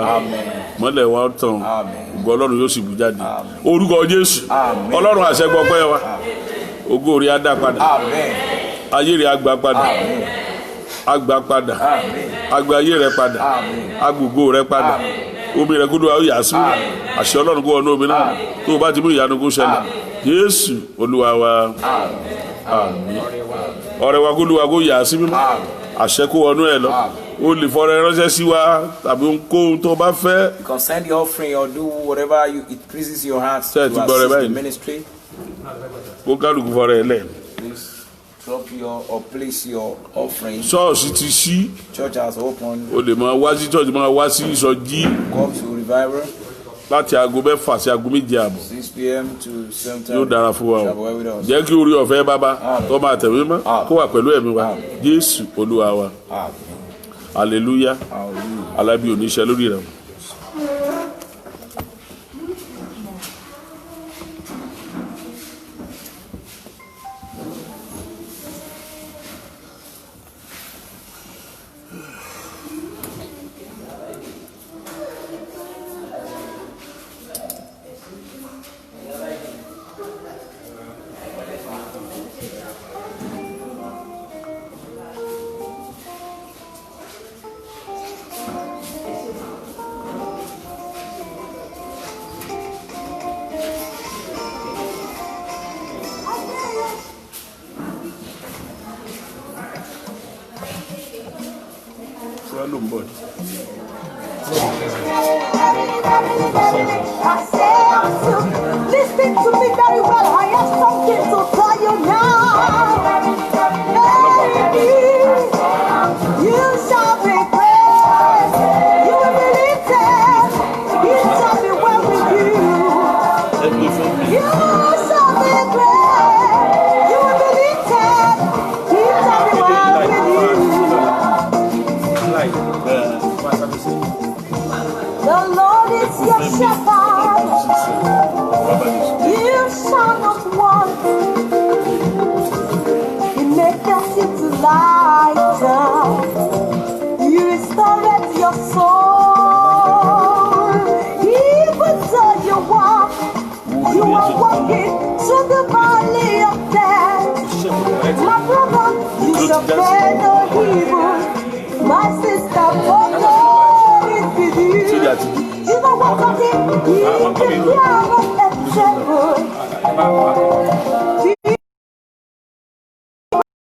B: mọ́lẹ̀ wa tàn ògo Ọlọ́run yóò sì bú jáde orúkọ Jésù Ọlọ́run àṣẹgbọ́ pẹ́ wa ògo rẹ̀ á dá padà ayé rẹ̀ á gbà padà agba padà agba ayé rẹ padà agbègbè rẹ padà omi rẹ kúndùn àwọn yàásù àṣẹ Ọlọ́run kó wọnú omi náà tó o bá ti mú ìyanu kó ṣẹlẹ̀ Jésù Olúwa wa àmín ọrẹ wa kó Olúwa kó yàásù mímọ́ àṣẹ kó wọnú ẹ lọ o lè fọrẹ ránṣẹ́ sí wa tàbí ohunkóhun tó o bá fẹ́.
C: You can send the offering or do whatever it pleases your heart to assist the ministry.
B: kó kálukú fọrẹ ẹ lẹ.
C: Drop your or place your offering.
B: ṣọ́ọ̀ṣì ti ṣí.
C: Church has opened.
B: o lè máa wá sí church máa wá sí ìsọjí.
C: Come to revival.
B: láti aago 6 sí aago 7 àbọ̀.
C: 6 p.m. to 7:30.
B: yóò dára fún wa o. jẹ́ kí orí ọ̀fẹ́ bàbá tó máa tẹ̀wé mọ́ kó wà pẹ̀lú ẹ̀mí wa Jésù Olúwa wa. hallelujah. alábí oníṣẹ́ lórí rẹ̀.
E: Listen to me very well. I have something to tell you now. Baby, you shall be praised. You will be lifted. It shall be well with you. You shall be praised. You will be lifted. It shall be well with you. The Lord is your shepherd. You shall not want. He maketh you to lie down. You restore your soul. Even though you are walking through the valley of death. My brother, you shall fear no evil. My sister,